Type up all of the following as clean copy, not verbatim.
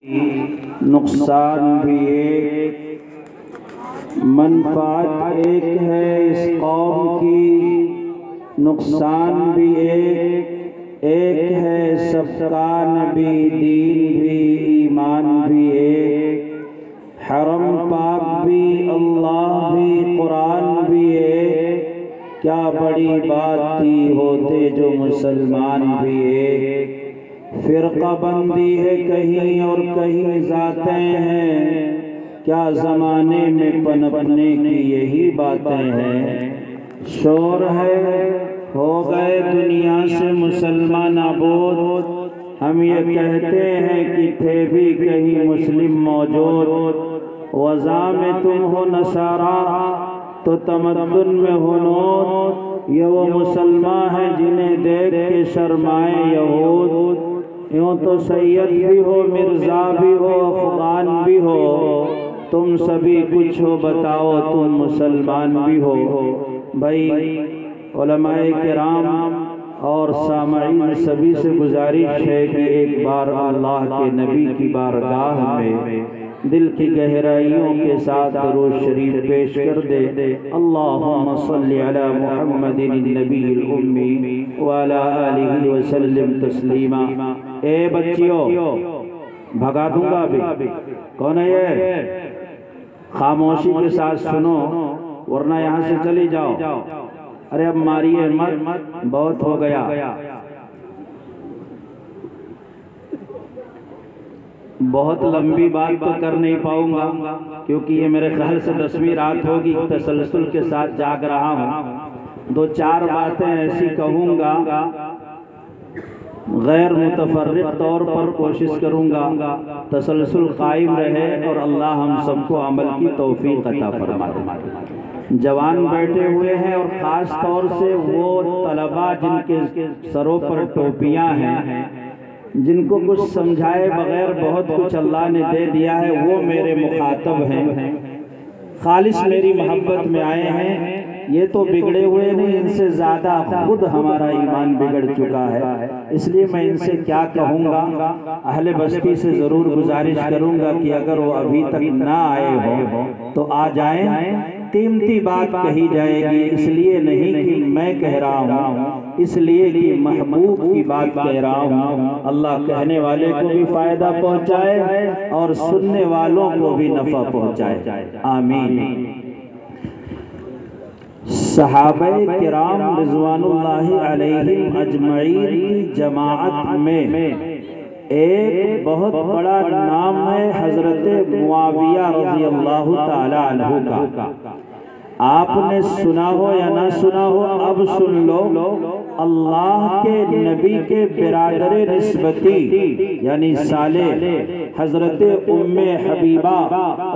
نقصان بھی ایک، منفعت ایک ہے اس قوم کی، نقصان بھی ایک ہے سب کا نبی، دین بھی ایمان بھی ایک، حرم پاک بھی اللہ بھی قرآن بھی ایک، کیا بڑی بات تھی ہوتے جو مسلمان بھی ایک۔ فرقہ بندی ہے کہیں اور کہیں ذاتیں ہیں، کیا زمانے میں پنپنے کی یہی باتیں ہیں۔ شور ہے ہو گئے دنیا سے مسلمان آبود، ہم یہ کہتے ہیں کہ تھے بھی کہیں مسلم موجود۔ وضع میں تم ہو نصارا تو تمدن میں ہو نور، یہ وہ مسلمان ہیں جنہیں دیکھ کے شرمائے یہود۔ یوں تو سید بھی ہو مرزا بھی ہو افغان بھی ہو، تم سبھی کچھ ہو بتاؤ تم مسلمان بھی ہو۔ بھائی علماء کرام اور سامعین سبھی سے گزارش ہے کہ ایک بار اللہ کے نبی کی بارگاہ میں دل کی گہرائیوں کے ساتھ درود شریف پیش کر دے۔ اللہم صلی علی محمد النبی الامی وعلی آلہ وسلم تسلیما۔ اے بچیوں بھگا دوں گا ابھی، کون ہے یہ؟ خاموشی کے ساتھ سنو ورنہ یہاں سے چلی جاؤ۔ ارے اب ماریے مت، بہت ہو گیا۔ بہت لمبی بات تو کر نہیں پاؤں گا کیونکہ یہ میرے خیال سے 10ویں رات ہوگی، تسلسل کے ساتھ جاگ رہا ہوں۔ 2-4 باتیں ایسی کہوں گا، غیر متفرق طور پر کوشش کروں گا تسلسل قائم رہے اور اللہ ہم سب کو عمل کی توفیق عطا فرمائے۔ جوان بیٹھے ہوئے ہیں اور خاص طور سے وہ طلباء جن کے سروں پر ٹوپیاں ہیں، جن کو کچھ سمجھائے بغیر بہت کچھ اللہ نے دے دیا ہے، وہ میرے مخاطب ہیں، خالص میری محبت میں آئے ہیں۔ یہ تو بگڑے ہوئے نہیں، ان سے زیادہ خود ہمارا ایمان بگڑ چکا ہے، اس لیے میں ان سے کیا کہوں گا۔ اہل بستی سے ضرور گزارش کروں گا کہ اگر وہ ابھی تک نہ آئے ہوں تو آ جائیں، قیمتی بات کہی جائے گی، اس لیے نہیں کہ میں کہہ رہا ہوں، اس لیے کہ محبوب کی بات کہہ رہا ہوں۔ اللہ کہنے والے کو بھی فائدہ پہنچائے اور سننے والوں کو بھی نفع پہنچائے، آمین۔ صحابہ کرام رضوان اللہ علیہم اجمعین کی جماعت میں ایک بہت بڑا نام ہے حضرت معاویہ رضی اللہ تعالی عنہ کا۔ آپ نے سنا ہو یا نہ سنا ہو، اب سن لو۔ اللہ کے نبی کے برادر نسبتی یعنی سالے حضرت ام حبیبہ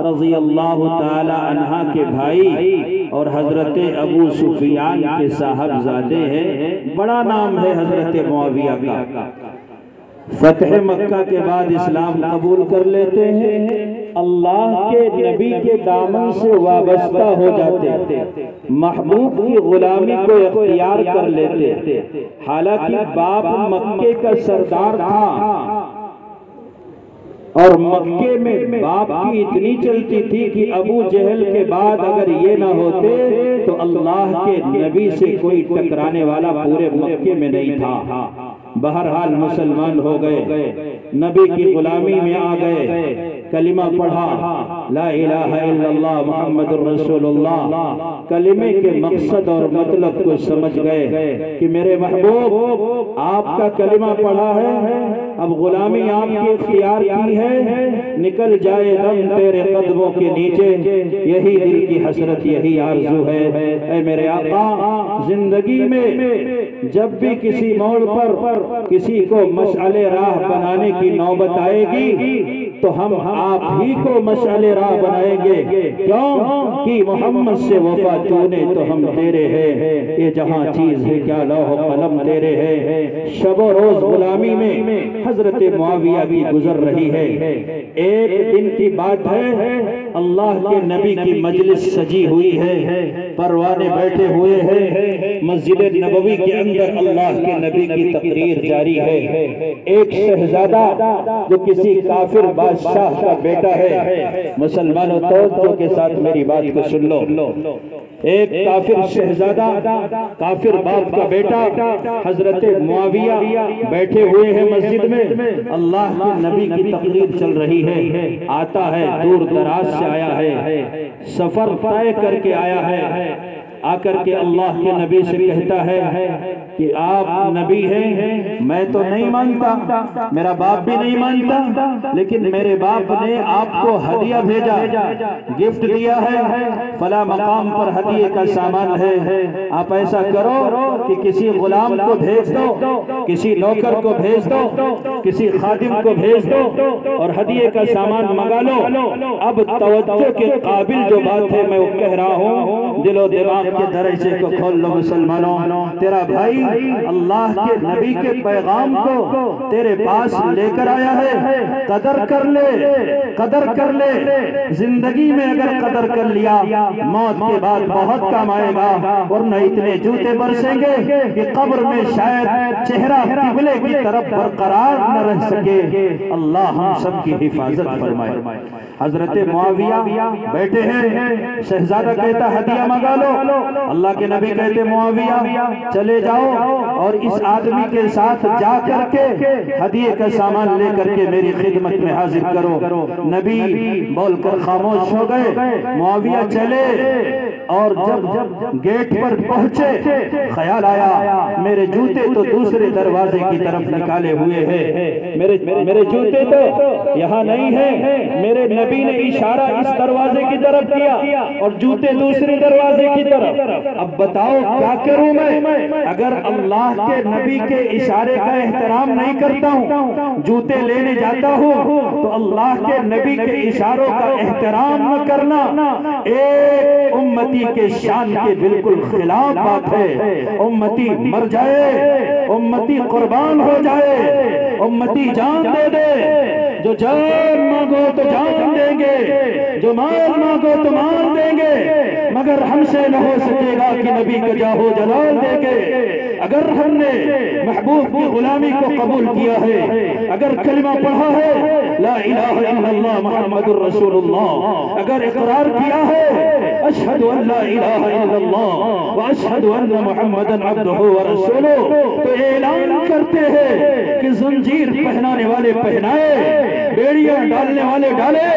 رضی اللہ تعالی عنہ کے بھائی اور حضرت ابو سفیان کے صاحبزادے ہیں۔ بڑا نام ہے حضرت معاویہ کا۔ فتح مکہ کے بعد اسلام قبول کر لیتے ہیں، اللہ کے نبی کے دامن سے وابستہ ہو جاتے، محبوب کی غلامی کو اختیار کر لیتے۔ حالانکہ باپ مکے کا سردار تھا اور مکے میں باپ کی اتنی چلتی تھی کہ ابو جہل کے بعد اگر یہ نہ ہوتے تو اللہ کے نبی سے کوئی ٹکرانے والا پورے مکے میں نہیں تھا۔ بہرحال مسلمان ہو گئے، نبی کی غلامی میں آ گئے، کلمہ پڑھا، لا الہ الا اللہ محمد الرسول اللہ۔ کلمے کے مقصد اور مطلب کو سمجھ گئے کہ میرے محبوب آپ کا کلمہ پڑھا ہے، اب غلامی آپ کی اختیار کی ہے، نکل جائے دم تیرے قدموں کے نیچے، یہی دل کی حسرت یہی آرزو ہے۔ اے میرے آقا، زندگی میں جب بھی کسی موڑ پر کسی کو مشعل راہ بنانے کی نوبت آئے گی تو ہم آپ ہی کو مشعل راہ بنائیں گے، کیوں کہ محمد سے وفا تو نے تو ہم تیرے ہیں، یہ جہاں چیز ہے کیا لوح قلم تیرے ہے۔ شب و روز غلامی میں حضرت معاویہ بھی گزر رہی ہے۔ ایک دن کی بات ہے، اللہ کے نبی کی مجلس سجی ہوئی ہے، پروانے بیٹھے ہوئے ہیں، مسجد نبوی کے اندر اللہ کے نبی کی تقریر جاری ہے۔ ایک شہزادہ جو کسی کافر بادشاہ کا بیٹا ہے، مسلمانوں توجہ کے ساتھ میری بات کو سن لو، ایک کافر شہزادہ، کافر باپ کا بیٹا حضرت معاویہ بیٹھے ہوئے ہیں مسجد میں، اللہ کے نبی کی تقریر چل رہی ہے۔ آتا ہے، دور دراز سے آیا ہے، سفر طے کر کے آیا ہے، آ کر کے اللہ کے نبی سے کہتا ہے کہ آپ نبی ہیں، میں تو نہیں مانتا، میرا باپ بھی نہیں مانتا، لیکن میرے باپ نے آپ کو ہدیہ بھیجا، گفٹ دیا ہے، فلاں مقام پر ہدیے کا سامان ہے، آپ ایسا کرو کہ کسی غلام کو بھیج دو، کسی نوکر کو بھیج دو، کسی خادم کو بھیج دو اور ہدیے کا سامان منگا لو۔ اب توجہ کے قابل جو بات ہے میں وہ کہہ رہا ہوں، دل و دماغ کے دروازے کو کھول لو مسلمانوں، تیرا بھائی اللہ کے نبی کے پیغام کو تیرے پاس لے کر آیا ہے، قدر کر لے، قدر کر لے، زندگی میں اگر قدر کر لیا موت کے بعد بہت کام آئے گا، ورنہ اتنے جوتے برسیں گے کہ قبر میں شاید چہرہ قبلے کی طرف برقرار نہ رہ سکے۔ اللہ ہم سب کی حفاظت فرمائے۔ حضرت معاویہ بیٹھے ہیں، شہزادہ کہتا ہدیہ منگا لو، اللہ کے نبی کہتے معاویہ چلے جاؤ اور اس آدمی کے ساتھ جا کر کے ہدیے کا سامان لے کر کے میری خدمت میں حاضر کرو۔ نبی بول کر خاموش ہو گئے، معاویہ چلے اور جب گیٹ پر پہنچے خیال آیا میرے جوتے تو دوسرے دروازے کی طرف نکالے ہوئے ہیں، میرے جوتے تو یہاں نہیں ہیں، میرے نبی نے اشارہ اس دروازے کی طرف کیا اور جوتے دوسرے دروازے کی طرف۔ اب بتاؤ کیا کروں میں؟ اگر اللہ کے نبی کے اشارے کا احترام نہیں کرتا ہوں، جوتے لینے جاتا ہوں تو اللہ کے نبی کے اشاروں کا احترام نہ کرنا ایک امتی کے شان کے بالکل خلاف بات ہے۔ امتی مر جائے، امتی قربان ہو جائے، امتی جان دے دے، جو جان مانگو تو جان دیں گے، جو مال مانگو تو مال دیں گے، مگر ہم سے نہ ہو سکے گا کہ نبی کا جاہو جلال دیں گے۔ اگر ہم نے محبوب کی غلامی کو قبول کیا ہے، اگر کلمہ پڑھا ہے لا الہ الا اللہ محمد الرسول اللہ، اگر اقرار کیا ہے اشہد ان لا الہ الا اللہ واشہد ان محمدًا عبدہ ورسولہ، تو اعلان کرتے ہیں کہ زنجیر پہنانے والے پہنائے، بیڑیاں ڈالنے والے ڈالے،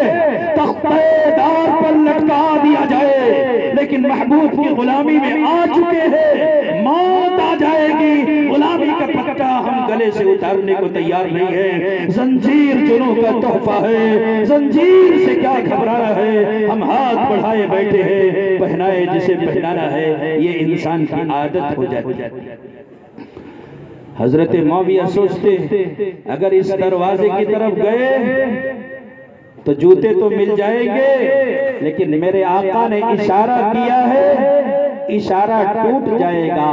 تختہ دار پر لٹکا دیا جائے، لیکن محبوب کی غلامی میں آ چکے ہیں، موت آ جائے گی، غلامی کا پٹا ہم گلے سے اتارنے کو تیار نہیں ہے۔ زنجیر جنوں کا تحفہ ہے، زنجیر سے کیا گھبرانا ہے، ہم ہاتھ بڑھائے بیٹھے ہیں، پہنائے جسے پہنانا ہے، یہ انسان کی عادت ہو جاتی ہے۔ حضرت معاویہ سوچتے اگر اس دروازے کی طرف گئے تو جوتے تو مل جائیں گے، لیکن میرے آقا نے اشارہ کیا ہے، اشارہ ٹوٹ جائے گا،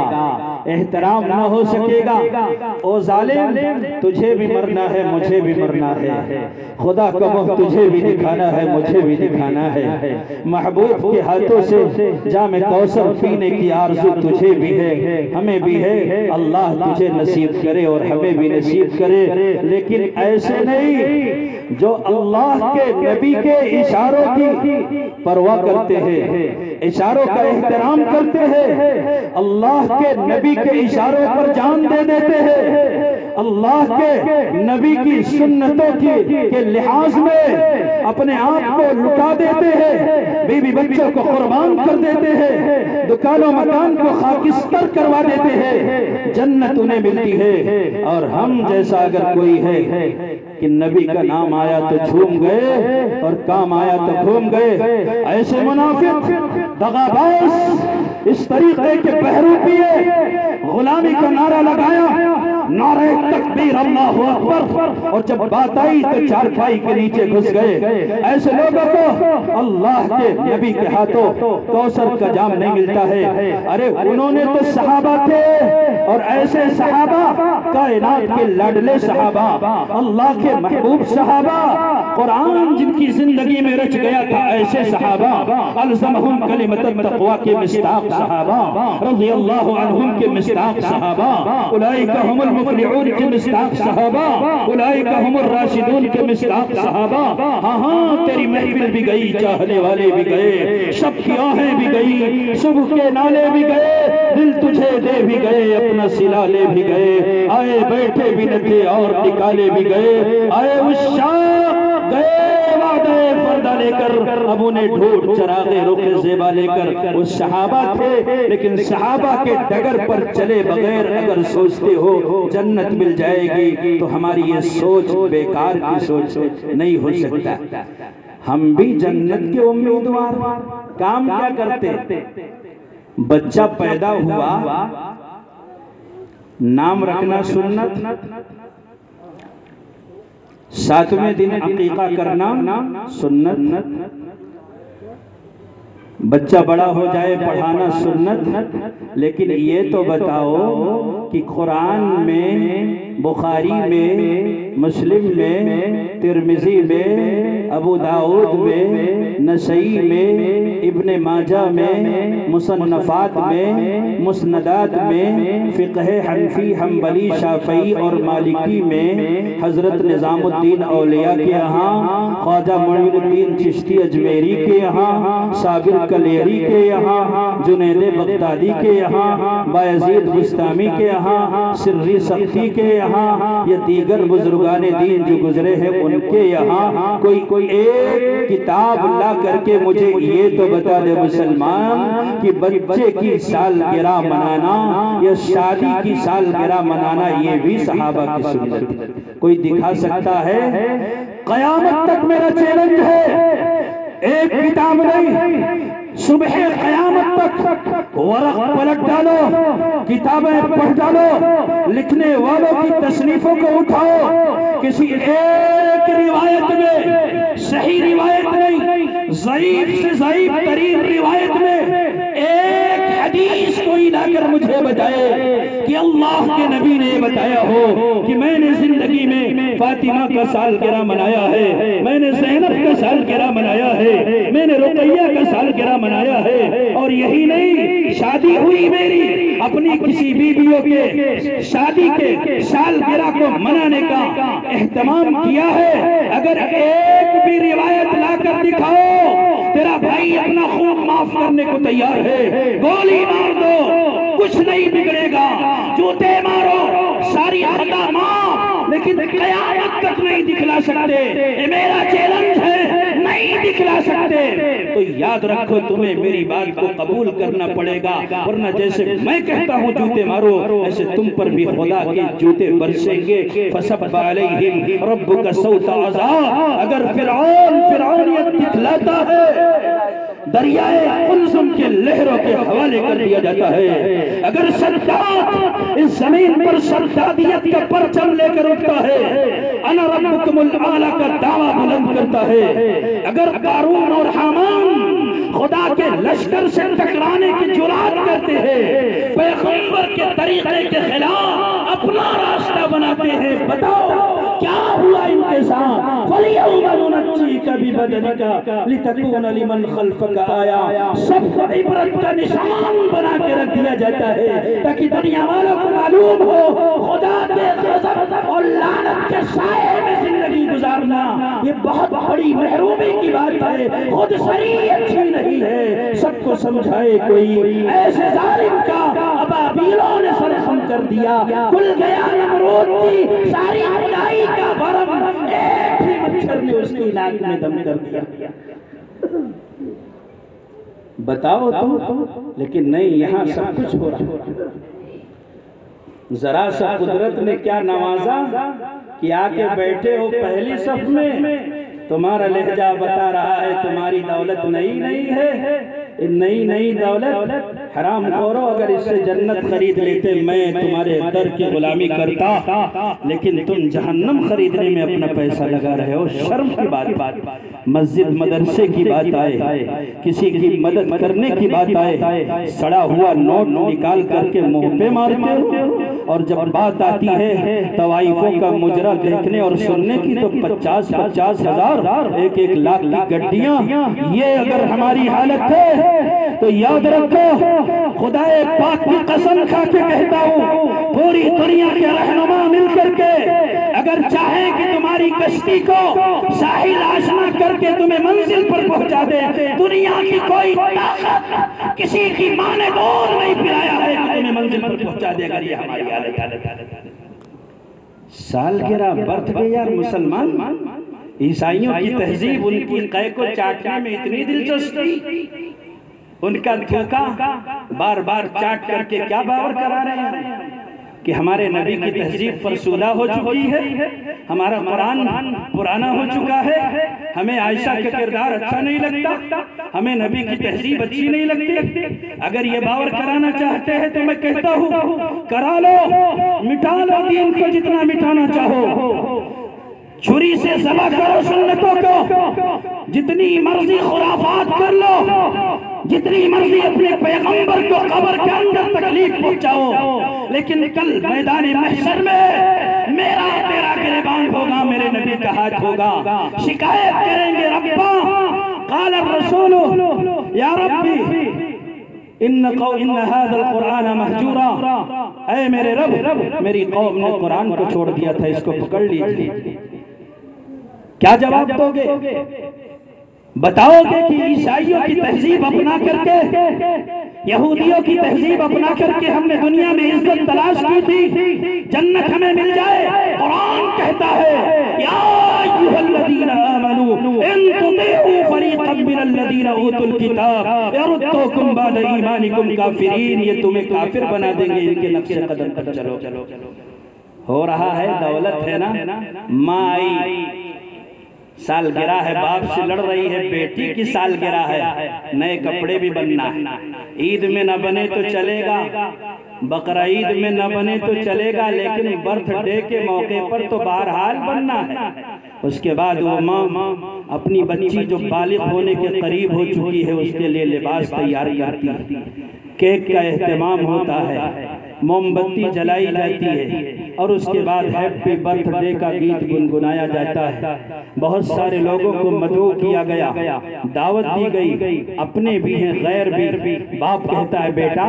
احترام نہ ہو سکے گا۔ او ظالم، تجھے بھی مرنا ہے، مجھے بھی مرنا ہے، خدا کا منہ تجھے بھی دکھانا ہے، مجھے بھی دکھانا ہے، محبوب کے ہاتھوں سے جام کوثر پینے کی آرزو تجھے بھی ہے، ہمیں بھی ہے، اللہ تجھے نصیب کرے اور ہمیں بھی نصیب کرے، لیکن ایسے نہیں جو اللہ کے نبی کے اشاروں کی پرواہ کرتے ہیں، اشاروں کا احترام کرتے ہیں، اللہ کے نبی کے اشاروں پر جان دے دیتے ہیں، اللہ کے نبی کی سنتوں کے لحاظ میں اپنے آپ کو لٹا دیتے ہیں، بیوی بچوں کو قربان کر دیتے ہیں، دکان و مکان کو خاکستر کروا دیتے ہیں، جنت انہیں ملتی ہے، اور ہم جیسا اگر کوئی ہے کہ نبی کا نام آیا تو جھوم گئے اور کام آیا تو گھوم گئے۔ ایسے منافق دغاباز اس طریقے کے بہرو پیے، غلامی کا نعرہ لگایا، نعرہ تکبیر تکبیر اللہ اکبر، اور جب بات آئی تو چارپائی کے نیچے گھس گئے۔ ایسے لوگوں کو اللہ کے نبی کے ہاتھوں کوثر کا جام نہیں ملتا ہے۔ ارے انہوں نے تو صحابہ تھے، اور ایسے صحابہ کائنات کے لاڈلے صحابہ، اللہ کے محبوب صحابہ، قرآن جن کی زندگی میں رچ گیا تھا، ایسے صحابہ، الزمہم کلمۃ التقوی کے مصداق صحابہ، رضی اللہ عنہم کے مصداق صحابہ، اولئک ہم المفلحون کے مصداق صحابہ، اولئک ہم الراشدون کے مصداق صحابہ۔ ہاں ہاں تیری محفل بھی گئی، چاہنے والے بھی گئے، شب کی آہیں بھی گئی، صبح کے نالے بھی گئے، دل تجھے دے بھی گئے، اپنا سلا لے بھی گئے، آئے بیٹھے بھی نہ تھے اور نکالے بھی گئے، آئے عشاق گئے وعدہ فردہ لے کر، اب انہیں ڈھونڈ چراغ رخ زیبا لے کر۔ وہ صحابہ تھے، لیکن صحابہ کے ڈگر پر چلے بغیر اگر سوچتے ہو جنت مل جائے گی تو ہماری یہ سوچ بیکار کی سوچ نہیں ہو سکتا۔ ہم بھی جنت کے امیدوار، کام کیا کرتے؟ بچہ پیدا ہوا، نام رکھنا سنت، 7ویں دن عقیقہ کرنا سنت، بچہ بڑا ہو جائے پڑھانا سنت۔ لیکن یہ تو بتاؤ کہ قرآن میں، بخاری میں، مسلم میں، ترمذی میں، ابو داؤد میں، نسائی میں، ابن ماجہ میں، مصنفات میں، مسندات میں، فقہ حنفی، حنبلی، شافعی اور مالکی میں، حضرت نظام الدین اولیاء کے یہاں، خواجہ معین الدین چشتی اجمیری کے یہاں، صابر کلیری کے یہاں، جنید بغدادی کے یہاں، بایزید بستامی کے یہاں، سری سختی کے یہاں، یا دیگر بزرگان دین جو گزرے ہیں ان کے یہاں، کوئی ایک کتاب لا کر کے مجھے یہ تو بتا دے مسلمان کہ بچے کی سالگرہ منانا یا شادی کی سالگرہ منانا یہ بھی صحابہ کی سنت ہے؟ کوئی دکھا سکتا ہے؟ قیامت تک میرا چیلنج ہے، ایک کتاب نہیں، صبح قیامت تک ورق پلٹ ڈالو، کتابیں پڑھ ڈالو، لکھنے والوں کی تصنیفوں کو اٹھاؤ، کسی ایک روایت میں، صحیح روایت نہیں، ضعیف سے ضعیف ترین روایت میں ایک حدیث کوئی لا کر مجھے بتائے کہ اللہ کے نبی نے بتایا ہو کہ میں نے زندگی میں فاطمہ کا سالگرہ منایا ہے، میں نے زینب کا سالگرہ منایا ہے، میں نے رقیہ کا سالگرہ منایا ہے، اور یہی نہیں، شادی ہوئی میری، اپنی کسی بیویوں کے شادی کے سالگرہ کو منانے کا اہتمام کیا ہے۔ اگر ایک بھی روایت لا کر دکھاؤ، تیرا بھائی اپنا خون معاف کرنے کو تیار ہے، گولی مار دو، کچھ نہیں بگڑے گا، جوتے مارو، ساری خطا معاف، لیکن قیامت تک نہیں دکھلا سکتے، یہ میرا چیلنج ہے، نہیں دکھلا سکتے۔ تو یاد رکھو تمہیں میری بات کو قبول کرنا پڑے گا، ورنہ جیسے میں کہتا ہوں جوتے مارو، ایسے تم پر بھی خدا کے جوتے برسیں گے۔ فَصَبَّ عَلَيْهِمْ رَبُّكَ صَوْتَ عَذَابٍ۔ اگر فرعونیت دکھلاتا ہے، دریائے قلزم کے لہروں کے حوالے کر دیا جاتا ہے۔ اگر سرداد اس زمین پر سردادیت کا پرچم لے کر اٹھتا ہے، انا ربکم الاعلی کا دعویٰ بلند کرتا ہے، اگر قارون اور حامان خدا کے لشکر سے ٹکرانے کی جرات کرتے ہیں، پیغمبر کے طریقے کے خلاف اپنا راستہ بناتے ہیں، بتاؤ کیا ہوا ان کے ساتھ؟ فَلْيَوْمَ نُنَجِّيكَ بِبَدَنِكَ لِتَكُونَ لِمَنْ خَلْفَكَ آیَةً۔ سب کو عبرت کا نشان بنا کے رکھ دیا جاتا ہے تاکہ دنیا والوں کو معلوم ہو خدا کے غضب اور لعنت کے سائے میں زندگی گزارنا یہ بہت بڑی محرومی کی بات ہے، خود سری اچھی نہیں ہے۔ سب کو سمجھائے کوئی، ایسے ظالم کا ابابیلوں نے سرخم کر دیا، کھل گیا نمرود کی ساری خدائی کا برم، ایک ہی مچھر نے اس کی ناک میں دم کر دیا۔ بتاؤ تو، لیکن نہیں، یہاں سب کچھ ہو رہا۔ ذرا سا قدرت نے کیا نوازا کہ آکے بیٹھے ہو پہلی صف میں، تمہارا لہجہ بتا رہا ہے تمہاری دولت نئی نہیں ہے، نئی دولت حرام خورو اگر اس سے جنت خرید لیتے میں تمہارے در کی غلامی کرتا، لیکن تم جہنم خریدنے میں اپنا پیسہ لگا رہے ہو۔ شرم کی بات، مسجد مدرسے کی بات آئے، کسی کی مدد کرنے کی بات آئے، سڑا ہوا نوٹ نکال کر کے منہ پہ مارتے ہو، اور جب بات آتی ہے طوائفوں کا مجرا دیکھنے اور سننے کی تو 50,000 1 لاکھ کی گڈیاں۔ یہ اگر ہماری حالت ہے تو یاد رکھو، خدا پاک کی قسم کھا کے کہتا ہوں، پوری دنیا کے رہنما مل کر کے اگر چاہیں کہ تمہاری کشتی کو ساحل آشنا کر کے تمہیں منزل پر پہنچا دے، دنیا کی کوئی طاقت کسی کی ماں نے دودھ نہیں پلایا ہے کہ تمہیں منزل پر پہنچا دے۔ اگر یہ ہماری حالت سالگرہ برتھ ڈے یار مسلمان، عیسائیوں کی تہذیب ان کی قے کو چاٹنے میں اتنی دلچسپی، ان کا دھوکہ بار بار چاٹ کر کے کیا باور کرا رہے ہیں کہ ہمارے نبی کی تہذیب فرسودہ ہو چکی ہے، ہمارا قرآن پرانا ہو چکا ہے، ہمیں عائشہ کا کردار اچھا نہیں لگتا، ہمیں نبی کی تہذیب اچھی نہیں لگتی۔ اگر یہ باور کرانا چاہتے ہیں تو میں کہتا ہوں کرا لو، مٹا لو دین کو جتنا مٹانا چاہو، چھری سے ذبح کرو سنتوں کو، جتنی مرضی خرافات کر لو، جتنی مرضی اپنے پیغمبر کو قبر کے اندر تکلیف پہنچاؤ، لیکن کل میدان محشر میں میرا تیرا گریبان ہوگا، میرے نبی کا ہاتھ ہوگا، شکایت کریں گے ربا قال الرسول یا ربی ان هذا القرآن مہجورا، اے میرے رب میری قوم نے قرآن کو چھوڑ دیا تھا، اس کو پکڑ لیجیے۔ کیا جواب دو گے؟ بتاؤ گے کہ عیسائیوں کی تہذیب اپنا کر کے، یہودیوں کی تہذیب اپنا کر کے ہم نے دنیا میں عزت تلاش کی تھی، جنت ہمیں مل جائے؟ قرآن کہتا ہے یا ایھا الذین آمنوا ان تطیعوا فریقا من الذین اوتوا الکتاب یردوکم بعد ایمانکم کافرین، یہ تمہیں کافر بنا دیں گے ان کے نقش قدم پر چلو۔ ہو رہا ہے، دولت ہے نا، ماں آئی سالگرہ ہے، باپ سے لڑ رہی ہے، بیٹی کی سالگرہ ہے، نئے کپڑے بھی بننا ہے، عید میں نہ بنے تو چلے گا، بقرعید میں نہ بنے تو چلے گا، لیکن برتھ ڈے کے موقع پر تو بہرحال بننا ہے۔ اس کے بعد وہ ماں اپنی بچی جو بالغ ہونے کے قریب ہو چکی ہے اس کے لیے لباس تیار کرتی ہے، کیک کا اہتمام ہوتا ہے، موم بتی جلائی جاتی ہے، اور اس کے بعد ہیپی برتھ ڈے کا گیت گنگنایا جاتا ہے، بہت سارے لوگوں کو مدعو کیا گیا، دعوت دی گئی، اپنے بھی ہیں غیر بھی۔ باپ کہتا ہے بیٹا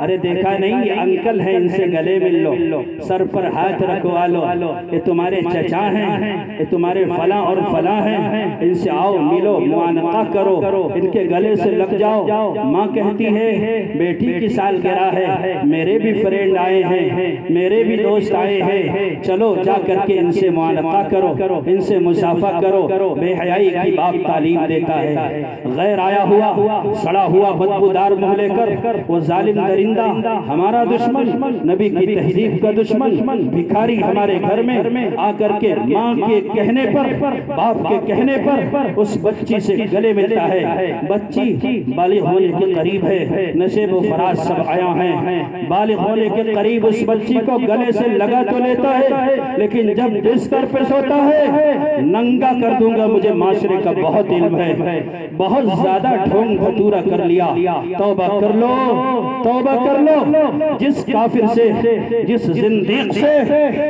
ارے دیکھا نہیں یہ انکل ہیں، ان سے گلے مل لو، سر پر ہاتھ رکھوا لو، یہ تمہارے چچا ہیں، یہ تمہارے فلاں اور فلاں ہیں، ان سے آؤ ملو، معانقہ کرو، ان کے گلے سے لگ جاؤ۔ ماں کہتی ہے بیٹی کی سالگرہ ہے، میرے بھی فرینڈ آئے ہیں، میرے بھی دوست آئے ہیں، چلو جا کر کے ان سے معانقہ کرو، ان سے مصافحہ کرو۔ بے حیائی کی باپ تعلیم دیتا ہے، غیر آیا ہوا سڑا ہوا بدبودار منہ لے کر وہ ظالم درندہ ہمارا دشمن، نبی کی تہذیب کا دشمن، بھکاری ہمارے گھر میں آ کر کے ماں کے کہنے پر، باپ کے کہنے پر اس بچی سے گلے ملتا ہے۔ بچی بالغ ہونے کے قریب ہے، نشیب و فراز سب آیا ہیں، بالغ ہونے کے قریب اس بچی کو گلے سے لگا تو لیتا ہے، لیکن جب بستر پہ سوتا ہے ننگا کر دوں گا، مجھے معاشرے کا بہت علم ہے، بہت زیادہ ڈھونگ بھتورا کر لیا، توبہ کر لو، توبہ کر لو۔ جس کافر سے، جس زندیق سے،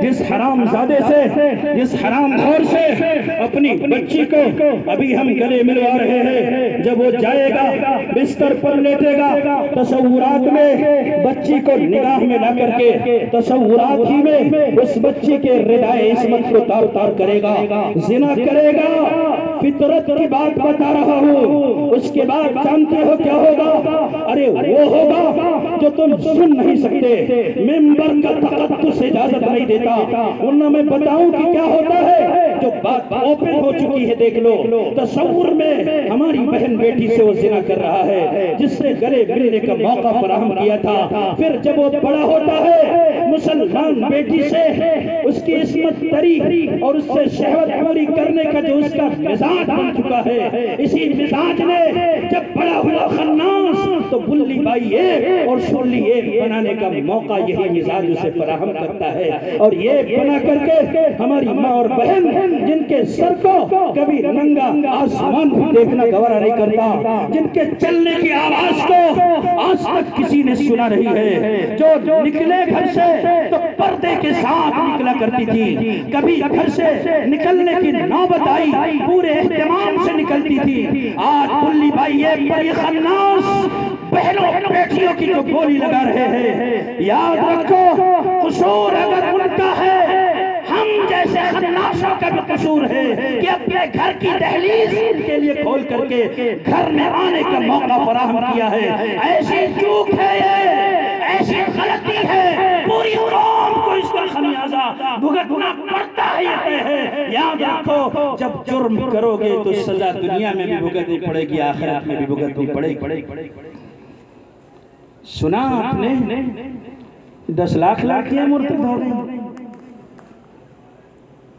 جس حرام زادے سے، جس حرام خور سے اپنی بچی کو ابھی ہم گلے ملوا رہے ہیں، جب وہ جائے گا بستر پر لیٹے گا، تصورات میں بچی کو نگاہ میں لا کر کے تصورات ہی میں اس بچی کے ردائے عصمت کو تار تار کرے گا، زنا کرے گا۔ فطرت کی بات بتا رہا ہوں، اس کے بعد جانتے ہو کیا ہوگا؟ ارے وہ ہوگا جو تم سن نہیں سکتے، ممبر کا تقدس اجازت نہیں دیتا، ورنہ میں بتاؤں کہ کیا ہوتا ہے جو بات اوپن ہو چکی ہے۔ دیکھ لو تصور میں ہماری بہن بیٹی سے وہ زنا کر رہا ہے جس سے گلے ملنے کا موقع فراہم کیا تھا، پھر جب وہ بڑا ہوتا ہے مسلمان بیٹی سے اس کی عصمت تری اور اس سے شہوت پوری کرنے کا جو اس کا مزاج بن چکا ہے، اسی مزاج نے جب بڑا ہوا خناس تو بلی بائی ایک اور سولی ایک بنانے کا موقع یہی مزاج اسے فراہم کرتا ہے، اور یہ بنا کر کے ہماری ماں اور بہن جن کے سر کو کبھی ننگا آسمان بھی دیکھنا گوارا نہیں کرتا، جن کے چلنے کی آواز کو آج تک کسی نے سنا نہیں ہے، جو نکلے گھر سے تو پردے کے ساتھ نکلا کرتی تھی، کبھی گھر سے نکلنے کی نوبت آئی پورے اہتمام سے نکلتی تھی، آج بلی بھائی یہ بڑی خناس بہنوں بیٹیوں کی جو گولی لگا رہے ہیں، یاد رکھو قصور اگر ان کا ہے، ہم جیسے خناسوں کا بھی قصور ہے کہ اپنے گھر کی دہلیز ان کے لیے کھول کر کے گھر میں آنے کا موقع فراہم کیا ہے۔ ایسی چوک ہے یہ، ایسی غلطی ہے، پوری قوم کو اس کا خمیازہ بھگتنا پڑتا ہے۔ یاد رکھو جب جرم کرو گے تو سزا دنیا میں بھی بھگتنی پڑے گی، آخرت میں بھی بھگتنی پڑے گی۔ سنا آپ نے 10 لاکھ لڑکیاں مرتد ہو گئی؟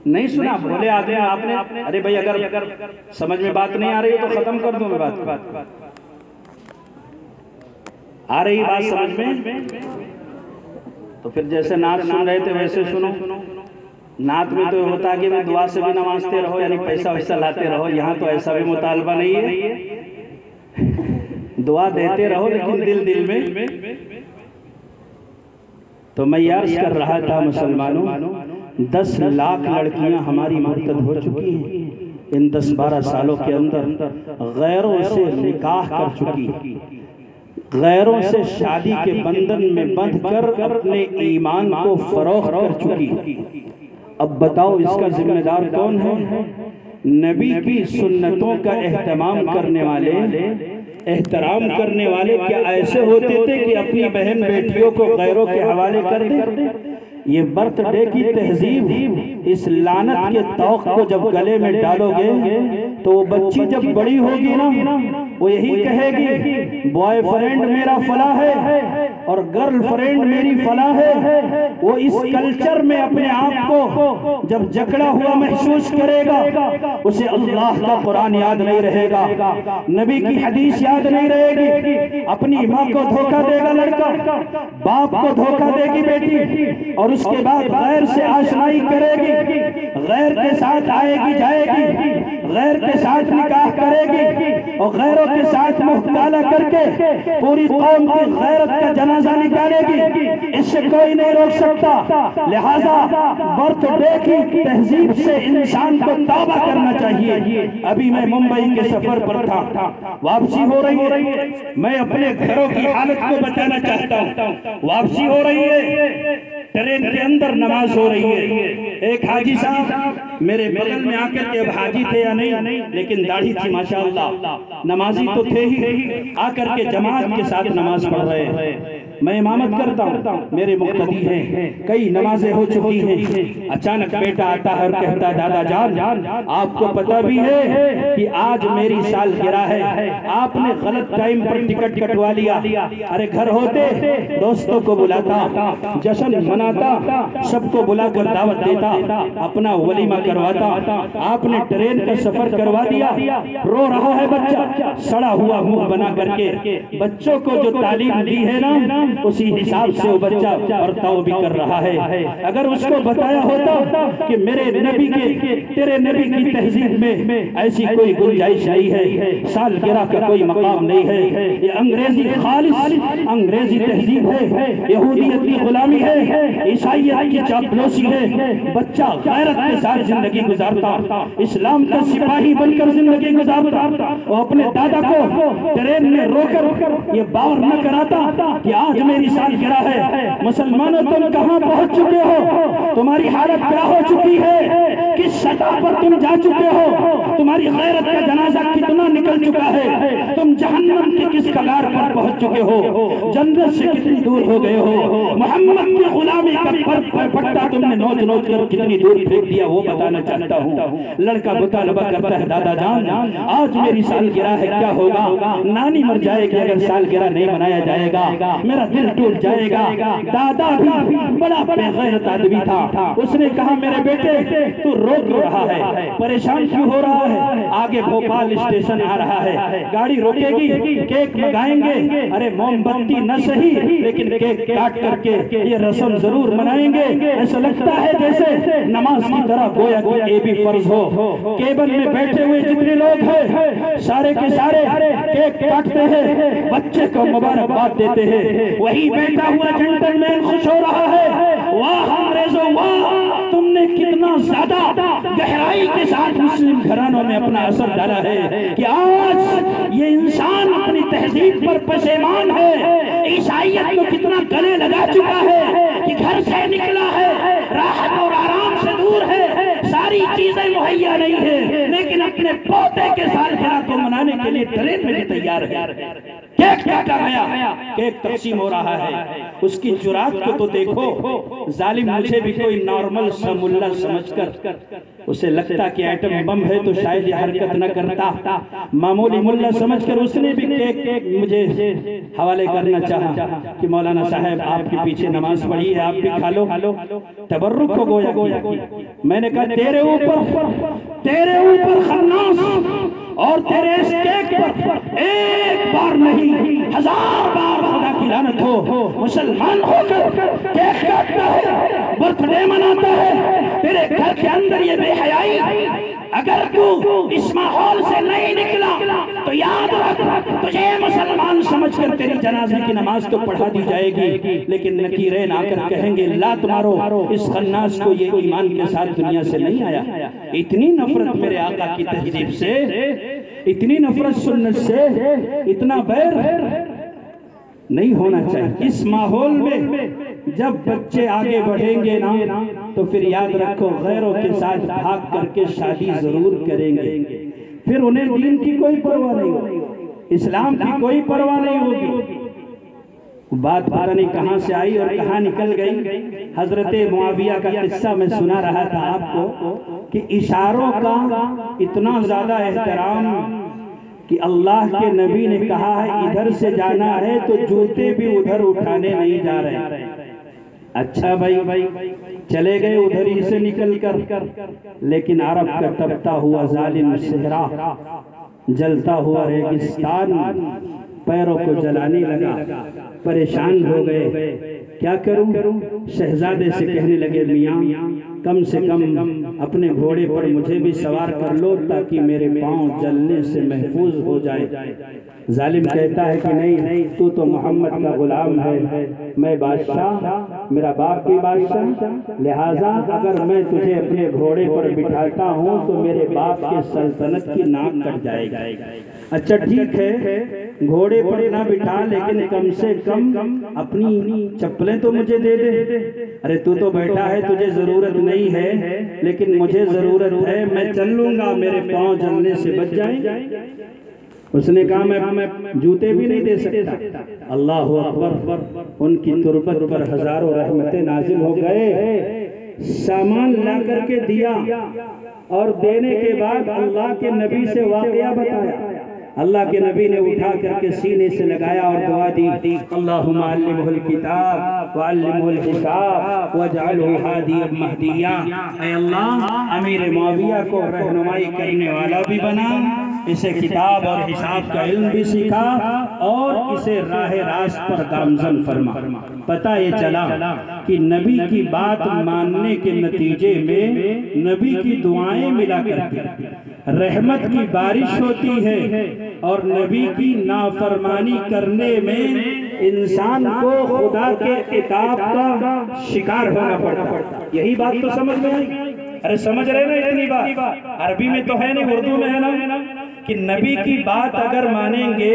نہیں سنا؟ بولے آدمی آپ نے، ارے بھائی اگر سمجھ میں بات نہیں آ رہی تو ختم کر دوں میں بات، آ رہی بات سمجھ میں تو پھر جیسے نعت سن رہے تھے ویسے سنو۔ نعت میں تو ہوتا کہ میں دعا سے بھی نمازتے رہو، یعنی پیسہ ویسا لاتے رہو، یہاں تو ایسا بھی مطالبہ نہیں ہے، دعا دیتے رہو لیکن دل میں۔ تو میں عرض کر رہا تھا مسلمانوں، 10 لاکھ لڑکیاں ہماری مرتد ہو چکی ہیں ان 10-12 سالوں کے اندر، غیروں سے نکاح کر چکی، غیروں سے شادی کے بندھن میں بندھ کر اپنے ایمان کو فروخت کر چکی۔ اب بتاؤ اس کا ذمہ دار کون ہے؟ نبی کی سنتوں کا احترام کرنے والے کیا ایسے ہوتے تھے کہ اپنی بہن بیٹیوں کو غیروں کے حوالے کر دیں؟ یہ برتھ ڈے کی تہذیب، اس لعنت کے طوق کو جب گلے میں ڈالو گے تو وہ بچی جب بڑی ہوگی نا وہ یہی کہے گی بوائے فرینڈ میرا فلاں ہے اور گرل فرینڈ میری فلاں ہے۔ وہ اس کلچر میں اپنے آپ کو جب جکڑا ہوا محسوس کرے گا، اسے اللہ کا قرآن یاد نہیں رہے گا، نبی کی حدیث یاد نہیں رہے گی، اپنی ماں کو دھوکہ دے گا لڑکا، باپ کو دھوکہ دے گی بیٹی، اور اس کے بعد غیر سے آشنائی کرے گی، غیر کے ساتھ آئے گی جائے گی، غیر کے ساتھ نکاح کرے گی، اور غیروں کے ساتھ محتالہ کر کے پوری قوم کی غیرت کا جنازہ نکالے گی، اس سے کوئی نہیں روک سکتا۔ لہذا برتھ ڈے کی تہذیب سے انسان کو توبہ کرنا چاہیے۔ ابھی میں ممبئی کے سفر پر تھا، واپسی ہو رہی ہے، میں اپنے گھروں کی حالت کو بتانا چاہتا ہوں۔ واپسی ہو رہی ہے، ٹرین کے اندر نماز ہو رہی ہے، ایک حاجی صاحب میرے بغل میں آ کر کے، اب حاجی تھے یا نہیں لیکن داڑھی تھی ماشاءاللہ، نمازی تو تھے ہی، آ کر کے جماعت کے ساتھ نماز پڑھ رہے ہیں، میں امامت کرتا ہوں، میرے مقتدی ہیں، کئی نمازیں ہو چکی ہیں، اچانک بیٹا آتا ہے اور کہتا ہے دادا جان آپ کو پتہ بھی ہے کہ آج میری سالگرہ ہے، آپ نے غلط ٹائم پر ٹکٹ کٹوا لیا، ارے گھر ہوتے دوستوں کو بلاتا، جشن مناتا، سب کو بلا کر دعوت دیتا، اپنا ولیمہ کرواتا، آپ نے ٹرین کا سفر کروا دیا، رو رہا ہے بچہ، سڑا ہوا منہ بنا کر کے، بچوں کو جو تعلیم دی ہے نا اسی حساب سے وہ بچہ برتاؤ بھی کر رہا ہے۔ اگر اس کو بتایا ہوتا کہ میرے نبی کے، تیرے نبی کی تہذیب میں ایسی کوئی گنجائش نہیں ہے، سالگرہ کا کوئی مقام نہیں ہے، یہ انگریزی خالص انگریزی تہذیب ہے، یہودیت کی غلامی ہے، عیسائیت کی چاپلوسی ہے، بچہ غیرت کے ساتھ زندگی گزارتا، اسلام کا سپاہی بن کر زندگی گزارتا، وہ اپنے دادا کو ٹرین میں رو کر یہ باور نہ کراتا کہ آج میری سالگرہ ہے۔ مسلمانوں تم کہاں پہنچ چکے ہو؟ تمہاری حالت کیا ہو چکی ہے؟ کس سطح پر تم جا چکے ہو؟ تمہاری غیرت کا جنازہ کتنا نکل چکا ہے؟ تم جہنم کی کس کگار پر پہنچ چکے ہو؟ جنت سے کتنی دور ہو گئے ہو؟ محمد کی غلامی کا پٹا تم نے نوچ نوچ کر کتنی دور پھینک دیا وہ بتانا چاہتا ہوں۔ لڑکا مطالبہ کرتا ہے دادا جان آج میری سالگرہ ہے، کیا ہوگا؟ نانی مر جائے گی اگر سالگرہ نہیں منایا جائے گا، میرا دل ٹوٹ جائے گا۔ دادا بھی بڑا بے غیرت آدمی تھا، اس نے کہا میرے بیٹے تو رو کیوں رہا ہے، پریشان کیوں ہو رہا ہے؟ آگے بھوپال اسٹیشن آ رہا ہے، گاڑی روکے گی، کیک منگائیں گے، ارے موم بتی نہ صحیح لیکن کیک کاٹ کر کے یہ رسم ضرور منائیں گے۔ ایسا لگتا ہے جیسے نماز کی طرح گویا کہ یہ بھی فرض ہو۔ کیبل میں بیٹھے ہوئے جتنے لوگ ہیں سارے کے سارے کیک کاٹتے ہیں، بچے کو مبارکباد دیتے ہیں، وہی بیٹھا ہوا جنٹل مین خوش ہو رہا ہے۔ واہ انگریزوں واہ، تم نے کتنا زیادہ گہرائی کے ساتھ مسلم گھرانوں میں اپنا اثر ڈالا ہے کہ آج یہ انسان اپنی تہذیب پر پشیمان ہے، عیسائیت کو کتنا گلے لگا چکا ہے کہ گھر سے نکلا ہے، راحت اور آرام سے دور ہے، ساری چیزیں مہیا نہیں ہے، لیکن اپنے پوتے کے سالگرہ کو منانے کے لیے ٹرین میں بھی تیار ہے۔ کیک کاٹا گیا، کیک تقسیم ہو رہا ہے، اس کی جرات کو تو دیکھو، ظالم مجھے بھی کوئی نارمل سا ملا سمجھ کر اسے لگتا کہ ایٹم بم ہے تو شاید یہ حرکت نہ کرتا، معمولی ملا سمجھ کر اس نے بھی کیک مجھے حوالے کرنا چاہا کہ مولانا صاحب آپ کے پیچھے نماز پڑھی ہے، آپ بھی کھا لو، تبرک کو گویا کیا۔ میں نے کہا تیرے اوپر خناس اور تیرے اس کیک پر ایک بار نہیں 1000 بار خدا کی لعنت ہو۔ مسلمان ہو کر کیک کاٹتا ہے، برتھ ڈے مناتا ہے، تیرے گھر کے اندر یہ بے حیائی، اگر تو اس ماحول سے نہیں نکلا تو یاد رکھ تجھے مسلمان سمجھ کر تیری جنازے کی نماز تو پڑھا دی جائے گی، لیکن نکیرین آ کر کہیں گے لات مارو اس خناس کو، یہ ایمان کے ساتھ دنیا سے نہیں آیا۔ اتنی نفرت میرے آقا کی تہذیب سے، اتنی نفرت سنت سے، اتنا بیر نہیں ہونا چاہیے۔ اس ماحول میں جب بچے آگے بڑھیں گے نا تو پھر یاد رکھو غیروں کے ساتھ بھاگ کر کے شادی ضرور کریں گے، پھر انہیں دین کی کوئی پرواہ نہیں ہوگی، اسلام کی کوئی پرواہ نہیں ہوگی۔ بات پتہ نہیں کہاں سے آئی اور کہاں نکل گئی۔ حضرت معاویہ کا قصہ میں سنا رہا تھا آپ کو کہ اشاروں کا اتنا زیادہ احترام کہ اللہ کے نبی نے کہا ہے ادھر سے جانا ہے تو جوتے بھی ادھر اٹھانے نہیں جا رہے۔ اچھا بھائی چلے گئے ادھر ہی سے نکل کر، لیکن عرب کا تبتا ہوا ظالم صحرا، جلتا ہوا ریگستان پیروں کو جلانے لگا، پریشان ہو گئے، کیا کروں؟ شہزادے سے کہنے لگے میاں کم سے کم اپنے گھوڑے پر مجھے بھی سوار کر لو تاکہ میرے پاؤں جلنے سے محفوظ ہو جائے۔ ظالم کہتا ہے کہ نہیں، تو تو محمد کا غلام ہے، میں بادشاہ، میرا باپ بھی بادشاہ، لہٰذا اگر میں تجھے اپنے گھوڑے پر بٹھاتا ہوں تو میرے باپ کے سلطنت کی ناک کٹ جائے گا۔ اچھا ٹھیک ہے، گھوڑے پر نہ بٹھا لیکن کم سے کم اپنی چپلیں تو مجھے دے دے۔ ارے تو بیٹھا ہے، تجھے ضرورت نہیں ہے لیکن مجھے ضرورت ہے، میں چل لوں گا، میرے پاؤں جلنے سے بچ جائیں۔ اس نے کہا میں جوتے بھی نہیں دے سکتا۔ اللہ اکبر، ان کی تربت پر ہزاروں رحمتیں نازل ہو گئے۔ سامان لا کر کے دیا اور دینے کے بعد اللہ کے نبی سے واقعہ بتایا۔ اللہ کے نبی نے اٹھا کر کے سینے سے لگایا اور دعا دی، اللہم علمہ الکتاب وعلمہ الحساب واجعلہ ہادیا مہدیا۔ اے اللہ امیر معاویہ کو رہنمائی کرنے والا بھی بنا، اسے کتاب اور حساب کا علم بھی سکھا اور اسے راہ راست پر گامزن فرما۔ پتہ یہ چلا کہ نبی کی بات ماننے کے نتیجے میں نبی کی دعائیں ملا کرتی، رحمت کی بارش ہوتی ہے، اور نبی کی نافرمانی کرنے میں انسان کو خدا کے عتاب کا شکار ہونا پڑتا۔ یہی بات تو سمجھ میں آئی؟ ارے سمجھ رہے نا اتنی بات؟ عربی میں تو ہے نہیں، اردو میں ہے نا، کہ نبی کی بات اگر مانیں گے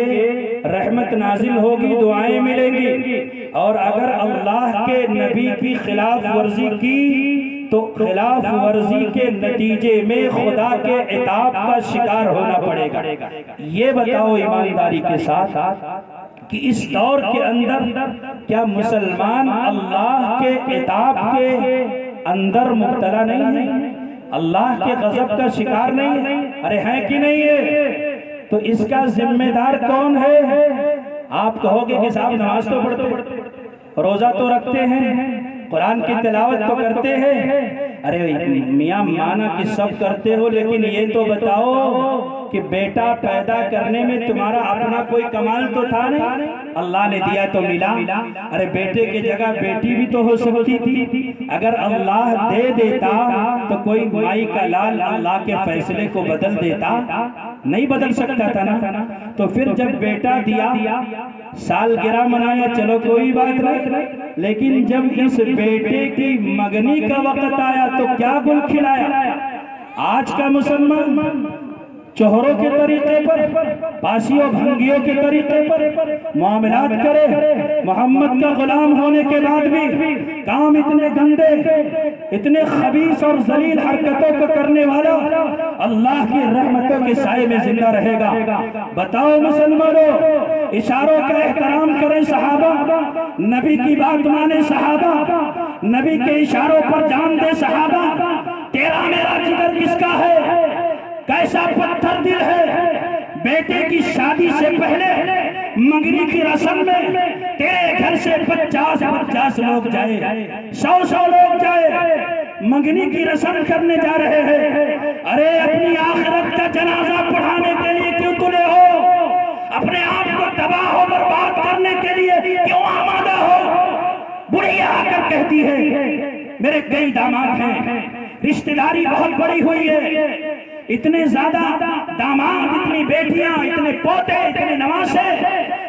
رحمت نازل ہوگی، دعائیں ملیں گی، اور اگر اللہ کے نبی کی خلاف ورزی کی تو خلاف ورزی کے نتیجے میں خدا کے عتاب کا شکار ہونا پڑے گا۔ یہ بتاؤ ایمانداری کے ساتھ کہ اس دور کے اندر کیا مسلمان اللہ کے عتاب کے اندر مبتلا نہیں ہے؟ اللہ کے غضب کا شکار نہیں ہے؟ ارے ہیں کہ نہیں ہے؟ تو اس کا ذمہ دار کون ہے؟ آپ کہو گے کہ صاحب نماز تو پڑھتے روزہ تو رکھتے ہیں، قرآن کی تلاوت تو کرتے ہیں، ارے میاں مانا کہ سب کرتے ہو، لیکن یہ تو بتاؤ کہ بیٹا پیدا کرنے میں تمہارا اپنا کوئی کمال تو تھا نہیں؟ اللہ نے دیا تو ملا، ارے بیٹے کی جگہ بیٹی بھی تو ہو سکتی تھی۔ اگر اللہ دے دیتا تو کوئی مائی کا لال اللہ کے فیصلے کو بدل دیتا؟ نہیں بدل سکتا تھا نا۔ تو پھر جب بیٹا دیا، سالگرہ منایا، چلو کوئی بات نہیں، لیکن جب اس بیٹے کی مگنی کا وقت آیا تو کیا گل کھلایا؟ آج کا مسلمان چہروں کے طریقے پر، پاسیوں بھنگیوں کے طریقے پر معاملات کرے، محمد کا غلام ہونے کے بعد بھی کام اتنے گندے، اتنے خبیث اور ذلیل حرکتوں کو کرنے والا اللہ کی رحمتوں کے سائے میں زندہ رہے گا؟ بتاؤ مسلمانوں، اشاروں کا احترام کریں صحابہ، نبی کی بات مانے صحابہ، نبی کے اشاروں پر جان دے صحابہ۔ تیرا میرا جگر کس کا ہے؟ کیسا پتھر دل ہے؟ بیٹے کی شادی سے پہلے منگنی کی رسم میں تیرے گھر سے 50 لوگ جائے، 100 لوگ جائے، منگنی کی رسم کرنے جا رہے ہیں۔ ارے اپنی آخرت کا جنازہ پڑھانے کے لیے کیوں تلے ہو؟ اپنے آپ کو تباہ و برباد کرنے کے لیے کیوں آمادہ ہو؟ بڑھیا آ کر کہتی ہے میرے کئی داماد ہیں، رشتہ داری بہت بڑی ہوئی ہے، اتنے زیادہ داماد، اتنی بیٹیاں، اتنے پوتے، اتنے نواسے،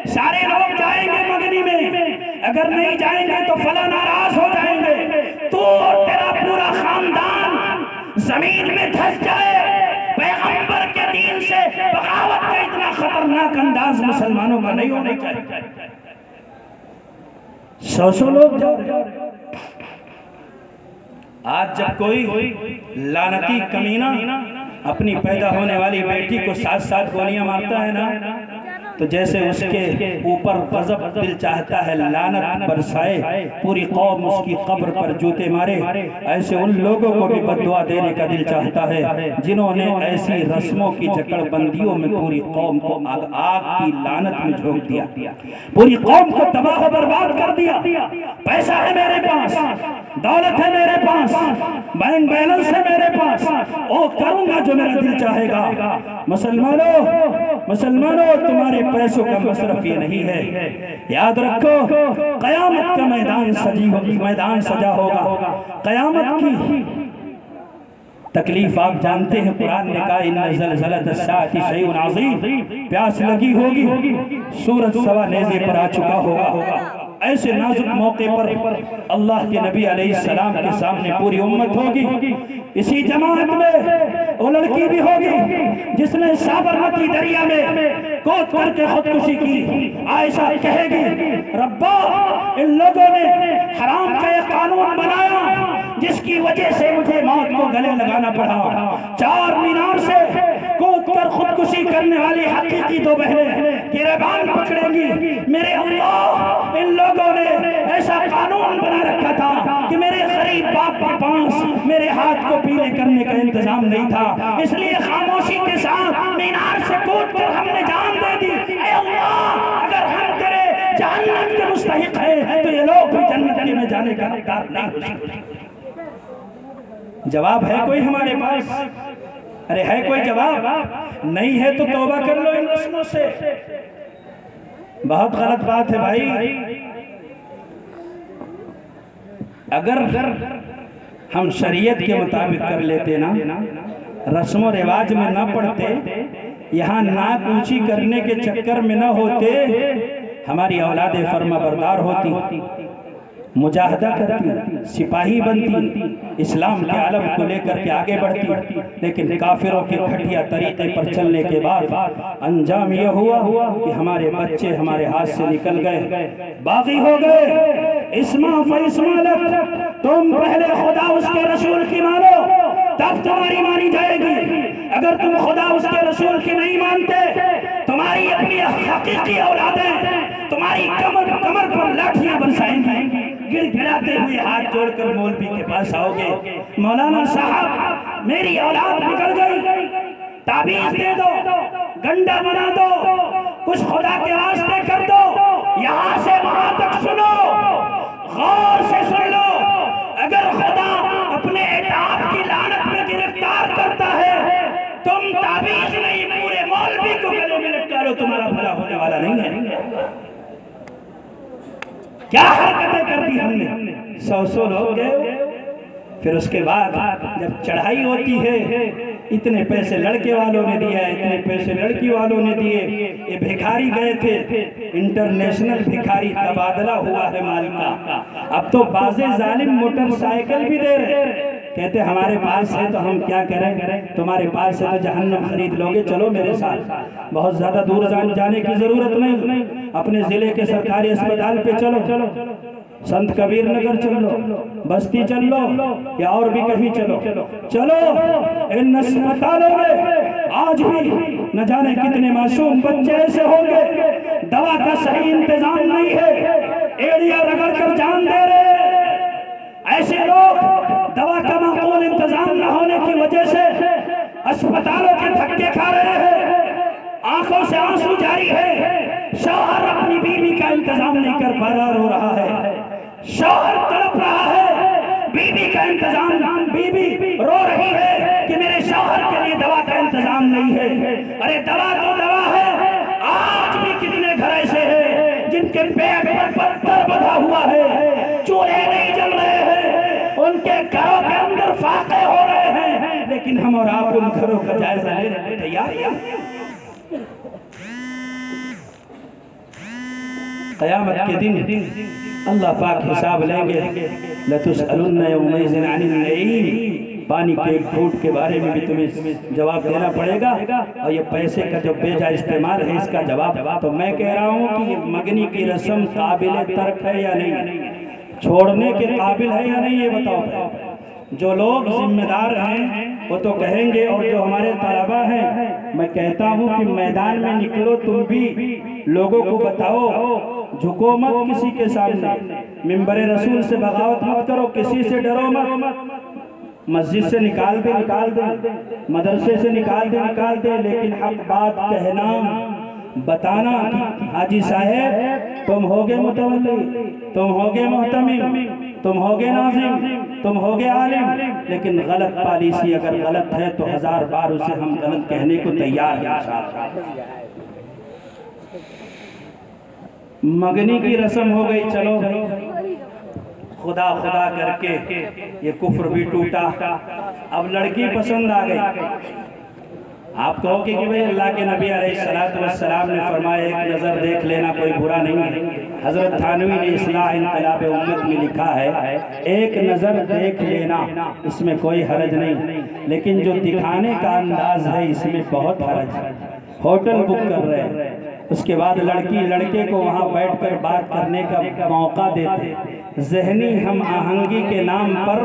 سارے لوگ جائیں گے منگنی میں، اگر نہیں جائیں گے تو فلاں ناراض ہو جائیں گے، تو اور تیرا پورا خاندان زمین میں دھس جائے۔ پیغمبر کے دین سے بغاوت کا اتنا خطرناک انداز مسلمانوں کا نہیں ہونا چاہیے۔ 100 لوگ جا رہے ہیں۔ آج جب کوئی لعنتی کمینہ اپنی پیدا ہونے والی بیٹی کو 7 گولیاں مارتا ہے نا، تو جیسے اس کے اوپر غضب دل چاہتا ہے لعنت برسائے، پوری قوم اس کی قبر پر جوتے مارے، ایسے ان لوگوں کو بھی بددعا دینے کا دل چاہتا ہے جنہوں نے ایسی رسموں کی جکڑ بندیوں میں پوری قوم کو آگ کی لعنت میں جھونک دیا، پوری قوم کو تباہ و برباد کر دیا۔ پیسہ ہے میرے پاس، دولت ہے میرے پاس، بینک بیلنس ہے میرے پاس، او کروں گا جو میرا دل چاہے گا۔ مسلمانوں تمہارے پیسوں کا مصرف یہ نہیں ہے، یاد رکھو قیامت کا میدان سجا ہوگا۔ قیامت کی تکلیف آپ جانتے ہیں، قرآن نے کہا ان زلزلۃ الساعۃ شیء عظیم، پیاس لگی ہوگی، سورج سوا نیزے پر آ چکا ہوگا۔ ایسے نازک موقع پر اللہ کے نبی علیہ السلام کے سامنے پوری امت ہوگی، اسی جماعت میں وہ لڑکی بھی ہوگی جس نے سابرمتی دریا میں کود کر کے خودکشی کی۔ عائشہ کہے گی ربا ان لوگوں نے حرام کا یہ قانون بنایا جس کی وجہ سے مجھے موت کو گلے لگانا پڑا۔ 4 مینار سے کود کر خودکشی کرنے والی حقیقی 2 بہنیں گریبان پکڑیں گی۔ میرے اللہ ان لوگوں نے ایسا قانون بنا رکھا تھا کہ میرے غریب باپ کے پاس میرے ہاتھ کو پیلے کرنے کا انتظام نہیں تھا، اس لیے خاموشی کے ساتھ مینار سے کود کر ہم نے جان دے دی۔ اے اللہ اگر ہم تیرے جہنم کے مستحق ہیں تو یہ لوگ بھی جنت میں جانے کا حقدار نہیں ہو سکتے۔ جواب ہے کوئی ہمارے پاس؟ ارے ہے کوئی جواب؟ نہیں ہے تو توبہ کر لو ان رسموں سے۔ بہت غلط بات ہے بھائی، اگر ہم شریعت کے مطابق کر لیتے نا، رسم و رواج میں نہ پڑھتے، یہاں ناک اونچی کرنے کے چکر میں نہ ہوتے، ہماری اولاد فرما بردار ہوتی، مجاہدہ کرتی، سپاہی بنتی، اسلام کے علم کو لے کر کے آگے بڑھتی، لیکن کافروں کے گھٹیا طریقے پر چلنے کے بعد انجام یہ ہوا کہ ہمارے بچے ہمارے ہاتھ سے نکل گئے، باغی ہو گئے۔ اسما فاسما لک، تم پہلے خدا اس کے رسول کی مانو تب تمہاری مانی جائے گی، اگر تم خدا اس کے رسول کی نہیں مانتے، تمہاری اپنی حقیقی اولادیں تمہاری کمر پر لاٹھیاں برسائیں گی، گر گراتے ہوئے ہاتھ جوڑ کر مولوی کے پاس آؤ گے، مولانا صاحب میری اولاد بگڑ گئی، تعبیز دے دو، گنڈا بنا دو، کچھ خدا کے واسطے کر دو، یہاں سے وہاں تک سنو، غور سے سن لو، اگر خدا اپنے اطاعت کی لعنت میں گرفتار کرتا ہے، تم تعویذ نہیں پورے مولوی کو گلے میں لٹکا لو، تمہارا بھلا ہونے والا نہیں ہے۔ کیا حرکتیں کر دی ہم نے، 100 لوگ گئے۔ پھر اس کے بعد جب چڑھائی ہوتی ہے، اتنے پیسے لڑکے والوں نے دیا، اتنے پیسے لڑکی والوں نے دیے، یہ بھکاری گئے تھے، انٹرنیشنل بھکاری تبادلہ ہوا ہے مال کا۔ اب تو بعض ظالم موٹر سائیکل بھی دے رہے، کہتے ہمارے پاس ہے تو ہم کیا کریں، تمہارے پاس ہے تو جہنم خرید لوگے، چلو میرے ساتھ، بہت زیادہ دور جانے کی ضرورت نہیں، اپنے ضلع کے سرکاری اسپتال پہ چلو، سنت کبیر نگر چل لو، بستی چل لو، یا اور بھی کہیں چلو، ان اسپتالوں میں آج بھی نہ جانے کتنے معصوم بچے ایسے ہوں گے، دوا کا صحیح انتظام نہیں ہے، ایڑیاں رگڑ کر جان دے رہے، ایسے لوگ دوا کا معقول انتظام نہ ہونے کی وجہ سے اسپتالوں کے دھکے کھا رہے ہیں، آنکھوں سے آنسو جاری ہے، شوہر اپنی بیوی کا انتظام نہیں کر پا رہا، رو رہا ہے، شوہر تڑپ رہا ہے، بیوی کا انتظام، بیوی رو رہی ہے کہ میرے شوہر کے لیے دوا کا انتظام نہیں ہے۔ ارے دوا تو دوا ہے، آج بھی کتنے گھر ایسے ہیں جن کے پیٹ پر پتھر بندھا ہوا ہے، چولہے نہیں جل رہے ہیں، ان کے گھروں کے اندر فاقے ہو رہے ہیں، لیکن ہم اور آپ ان گھروں کا جائزہ لینے کو تیار ہیں۔ قیامت کے دن اللہ پاک حساب لیں گے، لَتُسْأَلُنَّ يَوْمَئِذٍ عَنِ النَّعِيمِ، پانی کے ایک گھونٹ کے بارے میں بھی تمہیں جواب دینا پڑے گا، اور یہ پیسے کا جو بیجا استعمال ہے اس کا جواب۔ تو میں کہہ رہا ہوں کہ یہ مگنی کی رسم قابل ترک ہے یا نہیں، چھوڑنے کے قابل ہے یا نہیں، یہ بتاؤ۔ جو لوگ ذمہ دار ہیں وہ تو کہیں گے، اور جو ہمارے طلبہ ہیں، میں کہتا ہوں کہ میدان میں نکلو، تم بھی لوگوں کو بتاؤ، جھکو مت کسی کے سامنے، منبر رسول سے بغاوت مت کرو، کسی سے ڈرو مت، مسجد سے نکال دے، مدرسے سے نکال دے، لیکن حق بات کہنا، بتانا کہ حاجی صاحب تم ہوگے متولی، تم ہوگے محتمم، تم ہوگے ناظم، تم ہوگے عالم، لیکن غلط پالیسی اگر غلط ہے تو 1000 بار اسے ہم غلط کہنے کو تیار ہیں۔ مگنی کی رسم ہو گئی، چلو خدا کر کے یہ کفر بھی ٹوٹا، اب لڑکی پسند آ گئی۔ آپ کہو کہ بھئی اللہ کے نبی علیہ السلام نے فرمایا ایک نظر دیکھ لینا کوئی برا نہیں ہے۔ حضرت تھانوی نے اصلاح انقلاب امت میں لکھا ہے ایک نظر دیکھ لینا اس میں کوئی حرج نہیں، لیکن جو دکھانے کا انداز ہے اس میں بہت حرج ہے۔ ہوٹل بک کر رہے ہیں، اس کے بعد لڑکی لڑکے کو وہاں بیٹھ کر بات کرنے کا موقع دیتے، ذہنی ہم آہنگی کے نام پر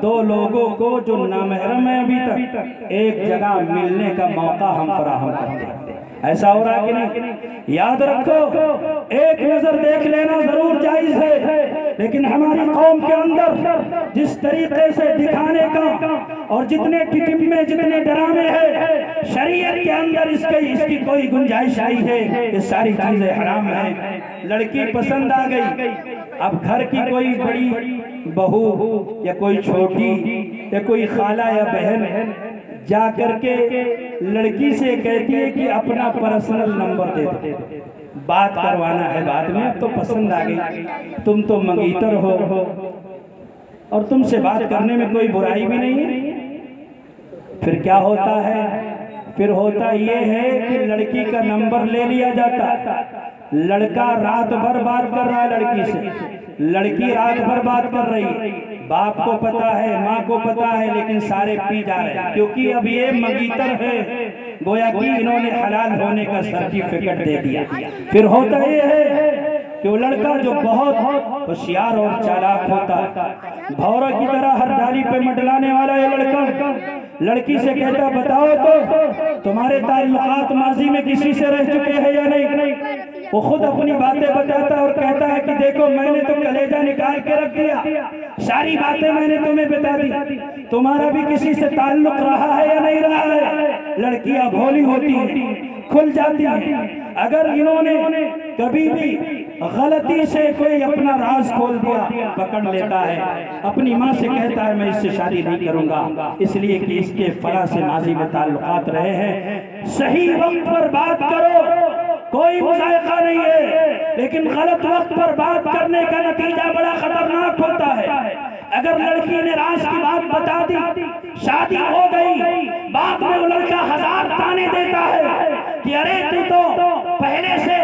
دو لوگوں کو جو نامحرم ہیں ابھی تک ایک جگہ ملنے کا موقع ہم فراہم کرتے ہیں۔ ایسا ہو رہا ہے کہ نہیں؟ یاد رکھو ایک نظر دیکھ لینا ضرور جائز ہے، لیکن ہماری قوم کے اندر جس طریقے سے دکھانے کا اور جتنے ٹٹمے جتنے ڈرامے ہیں، شریعت کے اندر اس کی کوئی گنجائش نہیں ہے، یہ ساری چیزیں حرام ہیں۔ لڑکی پسند آ گئی، اب گھر کی کوئی بڑی بہو یا کوئی چھوٹی یا کوئی خالہ یا بہن جا کر کے لڑکی سے کہتی ہے کہ اپنا پرسنل نمبر دے دو، بات کروانا ہے بعد میں، اب تو پسند آ گئی، تم تو منگیتر ہو اور تم سے بات کرنے میں کوئی برائی بھی نہیں ہے۔ پھر کیا ہوتا ہے؟ پھر ہوتا یہ ہے کہ لڑکی کا نمبر لے لیا جاتا، لڑکا رات بھر بات کر رہا ہے لڑکی سے، لڑکی رات بھر بات کر رہی ہے، باپ کو پتا ہے، ماں کو پتا ہے، لیکن سارے پی جا رہے ہیں کیونکہ اب یہ منگیتر ہے، گویا کہ انہوں نے حلال ہونے کا سرٹیفکیٹ دے دیا۔ پھر ہوتا یہ ہے کہ وہ لڑکا جو بہت ہوشیار اور چالاک ہوتا ہے، بھورا کی طرح ہر ڈالی پہ مڈلانے والا یہ لڑکا لڑکی سے کہتا بتاؤ تو تمہارے تعلقات ماضی میں کسی سے رہ چکے ہیں یا نہیں؟ وہ خود اپنی باتیں بتاتا اور کہتا ہے کہ دیکھو میں نے تو کلیجہ نکال کے رکھ دیا، ساری باتیں میں نے تمہیں بتا دی، تمہارا بھی کسی سے تعلق رہا ہے یا نہیں رہا ہے؟ لڑکیاں بھولی ہوتی ہیں، کھل جاتی ہیں۔ اگر انہوں نے کبھی بھی غلطی سے کوئی اپنا راز کھول دیا پکڑ لیتا ہے، اپنی ماں سے کہتا ہے میں اس سے شادی نہیں کروں گا اس لیے کہ اس کے فلاں سے ماضی میں تعلقات رہے ہیں۔ صحیح وقت پر بات کرو، کوئی مذائقہ نہیں ہے، لیکن غلط وقت پر بات کرنے کا نتیجہ بڑا خطرناک ہوتا ہے۔ اگر لڑکی نے راز کی بات بتا دی، شادی ہو گئی، بعد میں وہ لڑکا ہزار تانے دیتا ہے کہ ارے تو پہلے سے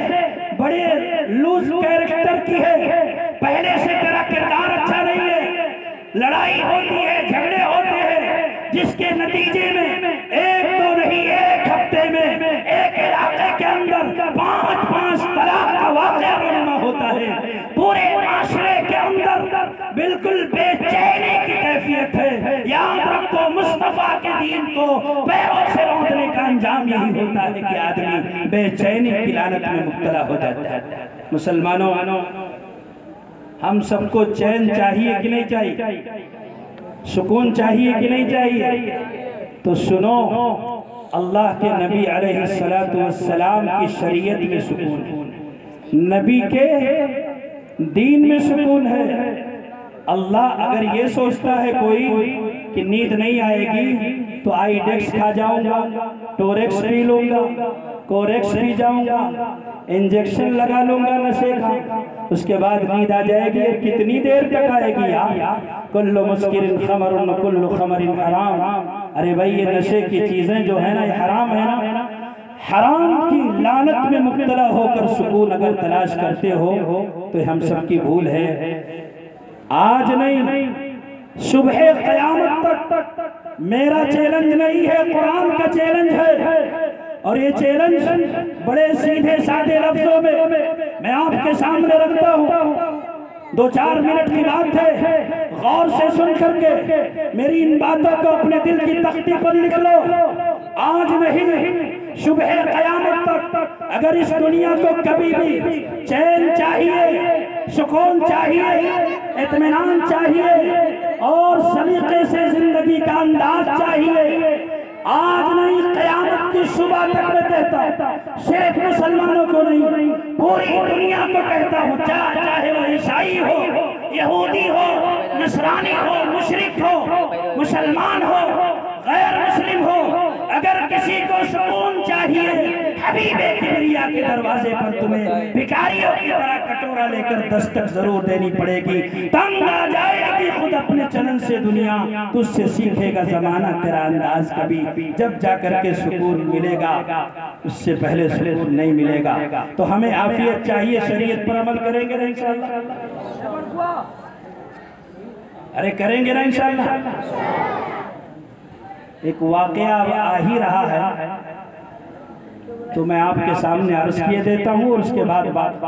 بڑے لوز کیریکٹر کی ہے، پہلے سے تیرا کردار اچھا نہیں ہے، لڑائی ہوتی ہے، جھگڑے ہوتے ہیں، جس کے نتیجے میں ایک تو نہیں ایک ہفتے میں ایک علاقے کے اندر 5 طلاق کا واقعہ رونما ہوتا ہے، پورے معاشرے کے اندر بالکل بے چینی کی کیفیت ہے۔ یاد رکھو مصطفیٰ کے دین کو پیروں سے روندنے کا انجام یہی ہوتا ہے کہ آدمی بے چینی کی لعنت میں مبتلا ہو جاتا ہے۔ مسلمانوں، ہم سب کو چین چاہیے کہ نہیں چاہیے؟ سکون چاہیے کہ نہیں چاہیے؟ تو سنو، اللہ کے نبی علیہ السلام کی شریعت میں سکون ہے، نبی کے دین میں سکون ہے۔ اللہ اگر یہ سوچتا ہے کوئی کہ نیند نہیں آئے گی تو آئی ڈیکس کھا جاؤں گا، ٹوریکس پی لوں گا، کوریکس پی جاؤں گا، انجیکشن لگا لوں گا نشے کا، اس کے بعد نیند آ جائے گی، کتنی دیر تک آئے گی یار؟ کل مسکر خمر کل خمر حرام۔ ارے بھائی یہ نشے کی چیزیں جو ہیں نا یہ حرام ہے نا، حرام کی لعنت میں مبتلا ہو کر سکون اگر تلاش کرتے ہو تو ہم سب کی بھول ہے۔ آج نہیں، صبح قیامت تک میرا چیلنج نہیں ہے، قرآن کا چیلنج ہے، اور یہ چیلنج بڑے سیدھے سادے لفظوں میں میں آپ کے سامنے رکھتا ہوں۔ 2-4 منٹ کی بات ہے، غور سے سن کر کے میری ان باتوں کو اپنے دل کی تختی پر لکھ لو۔ آج نہیں، صبح قیامت تک اگر اس دنیا کو کبھی بھی چین چاہیے، سکون چاہیے، اطمینان چاہیے اور سلیقے سے زندگی کا انداز چاہیے، آج نہیں قیامت کی صبح تک میں کہتا ہوں، صرف مسلمانوں کو نہیں پوری دنیا کو کہتا ہوں، چاہے وہ عیسائی ہو، یہودی ہو، نصرانی ہو، مشرک ہو، مسلمان ہو، غیر مسلم ہو، اگر کسی کو سکون چاہیے، حبیب کبریا کے دروازے پر تمہیں بھکاریوں کی طرح کٹورا لے کر دستک ضرور دینی پڑے گی۔ تنگ آ جائے گی خود اپنے چلن سے دنیا، تجھ سے سیکھے گا زمانہ تیرا انداز کبھی، جب جا کر کے سکون ملے گا، اس سے پہلے سکون نہیں ملے گا۔ تو ہمیں عافیت چاہیے، شریعت پر عمل کریں گے نا انشاءاللہ؟ ارے کریں گے نا انشاءاللہ؟ ایک واقعہ آ ہی رہا ہے تو میں آپ کے سامنے عرض کیے دیتا ہوں، اور اس کے بعد بات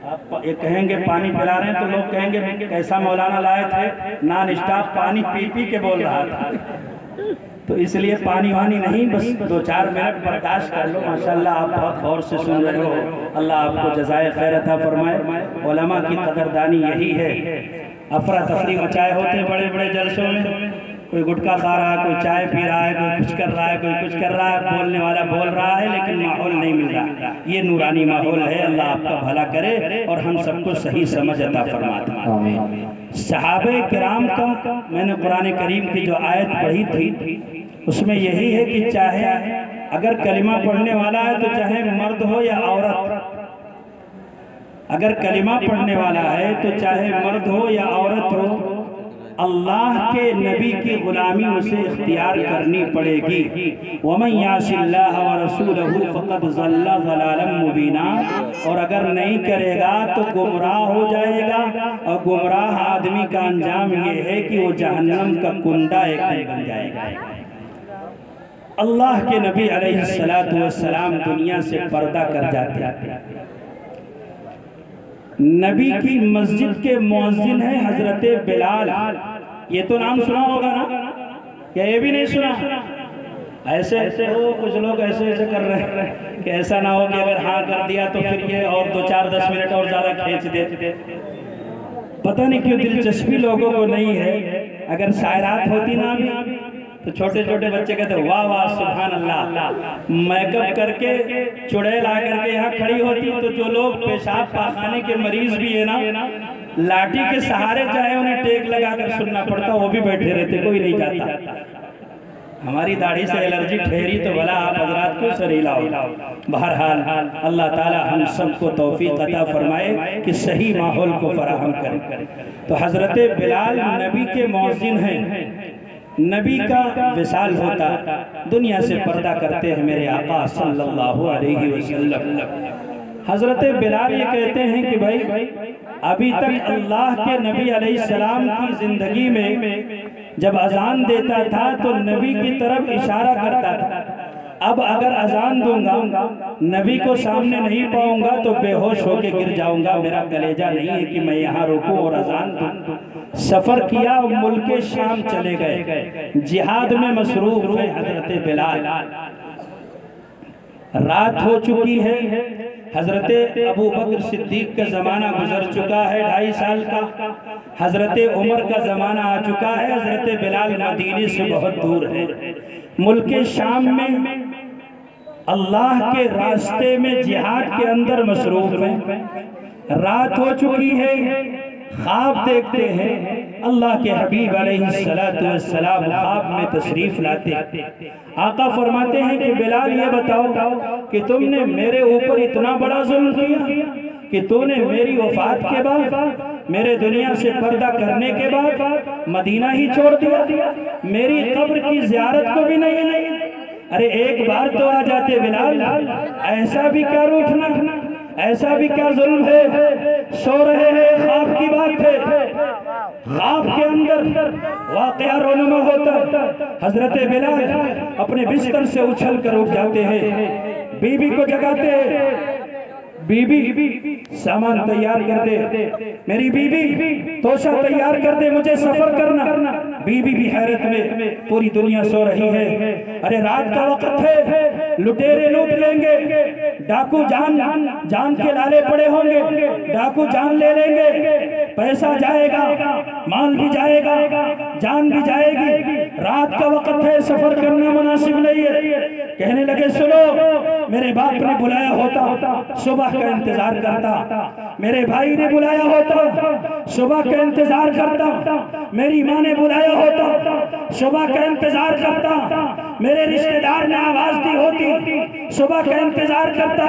آپ یہ کہیں گے پانی پلا رہے ہیں تو لوگ کہیں گے کیسا مولانا لائے تھے، نان اسٹاپ پانی پی پی کے بول رہا تھا، تو اس لیے پانی وانی نہیں، بس 2-4 منٹ برداشت کر لو۔ ماشاءاللہ آپ بہت غور سے سن رہے ہو، اللہ آپ کو جزائے خیر عطا فرمائے۔ علماء کی قدردانی یہی ہے، افراتفری مچائے ہوتے بڑے بڑے جلسوں میں، کوئی گٹکا کھا رہا ہے، کوئی چائے پی رہا ہے، کوئی کچھ کر رہا ہے، کوئی کچھ کر رہا ہے، بولنے والا بول رہا ہے لیکن ماحول نہیں مل رہا۔ یہ نورانی ماحول ہے، اللہ آپ کا بھلا کرے اور ہم سب کو صحیح سمجھ عطا فرمائے۔ صحابہ کرام کا میں نے قرآن کریم کی جو آیت پڑھی تھی اس میں یہی ہے کہ چاہے اگر کلمہ پڑھنے والا ہے تو چاہے مرد ہو یا عورت، اگر کلمہ پڑھنے والا ہے تو چاہے مرد ہو یا عورت ہو، اللہ کے نبی کی غلامی اسے اختیار کرنی پڑے گی۔ وَمَنْ يَعْصِ اللَّهَ وَرَسُولَهُ فَقَدْ ضَلَّ ضَلَالًا مُبِينًا، اور اگر نہیں کرے گا تو گمراہ ہو جائے گا، اور گمراہ آدمی کا انجام یہ ہے کہ وہ جہنم کا کنڈا ایک دن بن جائے گا۔ اللہ کے نبی علیہ السلام دنیا سے پردہ کر جاتے ہیں۔ نبی کی مسجد کے مؤذن ہیں حضرت بلال، یہ تو نام سنا ہوگا نا، کیا یہ بھی نہیں سنا؟ ایسے کچھ لوگ ایسے کر رہے ہیں کہ ایسا نہ ہو کہ اگر ہاں کر دیا تو پھر یہ اور 2-4-10 منٹ اور زیادہ کھینچ دے۔ پتہ نہیں کیوں دلچسپی لوگوں کو نہیں ہے، اگر شاعرات ہوتی نا بھی تو چھوٹے چھوٹے بچے کہتے ہیں واہ واہ سبحان اللہ، میک اپ کر کے چڑیل آ کر کے یہاں کھڑی ہوتی، تو جو لوگ پیشاب پاخانے کے مریض بھی ہے نا، لاٹھی کے سہارے چاہے انہیں ٹیک لگا کر سننا پڑتا، وہ بھی بیٹھے رہتے، کوئی نہیں جاتا۔ ہماری داڑھی سے الرجی ٹھہری تو بھلا آپ حضرات کیوں سر ہلاؤ؟ بہرحال اللہ تعالی ہم سب کو توفیق عطا فرمائے کہ صحیح ماحول کو فراہم کرے۔ تو حضرت بلال نبی کے مؤذن ہیں، نبی کا وصال ہوتا، دنیا سے پردہ کرتے ہیں میرے آقا صلی اللہ علیہ وسلم۔ حضرت بلال یہ کہتے ہیں کہ بھائی ابھی تک اللہ کے نبی علیہ السلام کی زندگی میں جب اذان دیتا تھا تو نبی کی طرف اشارہ کرتا تھا، اب اگر اذان دوں گا نبی کو سامنے نہیں پاؤں گا تو بے ہوش ہو کے گر جاؤں گا، میرا کلیجہ نہیں ہے کہ میں یہاں رکوں اور اذان دوں۔ سفر کیا، ملک شام چلے گئے، جہاد میں مصروف ہیں حضرت بلال۔ رات ہو چکی ہے، حضرت ابو بکر صدیق کا زمانہ گزر چکا ہے 2.5 سال کا، حضرت عمر کا زمانہ آ چکا ہے، حضرت بلال مدینے سے بہت دور ہے، ملک شام میں اللہ کے راستے میں جہاد کے اندر مصروف ہیں۔ رات ہو چکی ہے، خواب دیکھتے ہیں، اللہ کے حبیب علیہ السلام خواب میں تشریف لاتے، آقا فرماتے ہیں کہ بلال یہ بتاؤ کہ تم نے میرے اوپر اتنا بڑا ظلم کیا کہ تو نے میری وفات کے بعد، میرے دنیا سے پردہ کرنے کے بعد مدینہ ہی چھوڑ دیا، میری قبر کی زیارت کو بھی نہیں۔ ارے ایک بار تو آ جاتے بلال، ایسا بھی کیا روٹنا، ایسا بھی کیا ظلم ہے؟ سو رہے ہیں، خواب کی بات ہے، خواب کے اندر واقعہ رونما ہوتا، حضرت بلال اپنے بستر سے اچھل کر اٹھ جاتے ہیں، بی بی کو جگاتے ہیں، بی بی سامان تیار کر دے، میری بی بی توشہ تیار کر دے، مجھے سفر کرنا۔ بی بی بھی حیرت میں، پوری دنیا سو رہی ہے، ارے رات کا وقت ہے، لٹیرے لوٹ لیں گے، ڈاکو جان کے لالے پڑے ہوں گے، ڈاکو جان لے لیں گے، پیسہ جائے گا، مال بھی جائے گا، جان بھی جائے گی، رات کا وقت ہے، سفر کرنا مناسب نہیں ہے۔ کہنے لگے سنو، میرے باپ نے بلایا ہوتا صبح کا انتظار کرتا، میرے بھائی نے بلایا ہوتا صبح کا انتظار کرتا، میری ماں نے بلایا ہوتا صبح کا انتظار کرتا، میرے رشتہ دار نے آواز دی ہوتی صبح کا انتظار کرتا،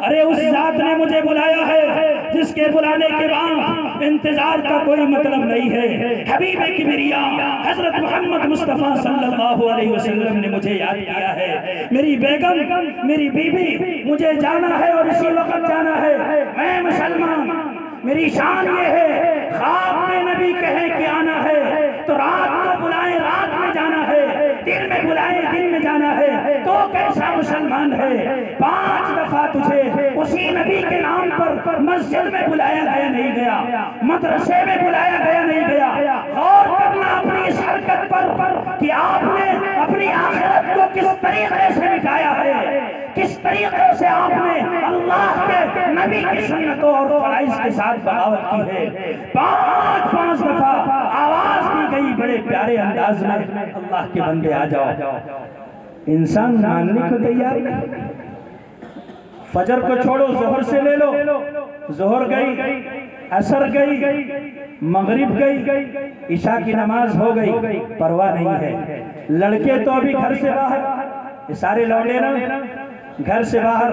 ارے اس ذات نے مجھے بلایا ہے جس کے بلانے کے بعد انتظار کا کوئی مطلب نہیں ہے۔ حبیب کبریا حضرت محمد مصطفیٰ صلی اللہ علیہ وسلم نے مجھے یاد کیا ہے، میری بیگم، میری بیوی، مجھے جانا ہے اور اسی وقت جانا ہے، میں مسلمان، میری شان یہ ہے، خواب میں نبی کہیں کہ آنا ہے تو رات کو بلائیں، رات میں جانا ہے، دن میں بلائیں، دن میں جانا ہے، تو کیسا مسلمان ہے؟ 5 دفعہ تجھے اسی نبی کے نام پر مسجد میں بلایا گیا نہیں گیا، مدرسے میں بلایا گیا نہیں گیا۔ غور کرنا اپنی اس حرکت پر کہ آپ نے اپنی آخرت کو کس طریقے سے مٹایا ہے، کس طریقے سے آپ نے اللہ کے نبی کی سنتوں اور فرائض کے ساتھ بغاوت کی ہے۔ 5 دفعہ آواز دی گئی بڑے پیارے انداز میں، اللہ کے بندے آ جاؤ۔ انسان ماننے کو تیار نہیں، فجر کو چھوڑو، ظہر سے لے لو، ظہر گئی، عصر گئی، مغرب گئی، عشاء کی نماز ہو گئی، پرواہ نہیں ہے۔ لڑکے تو ابھی گھر سے باہر، یہ سارے لوٹے نا گھر سے باہر،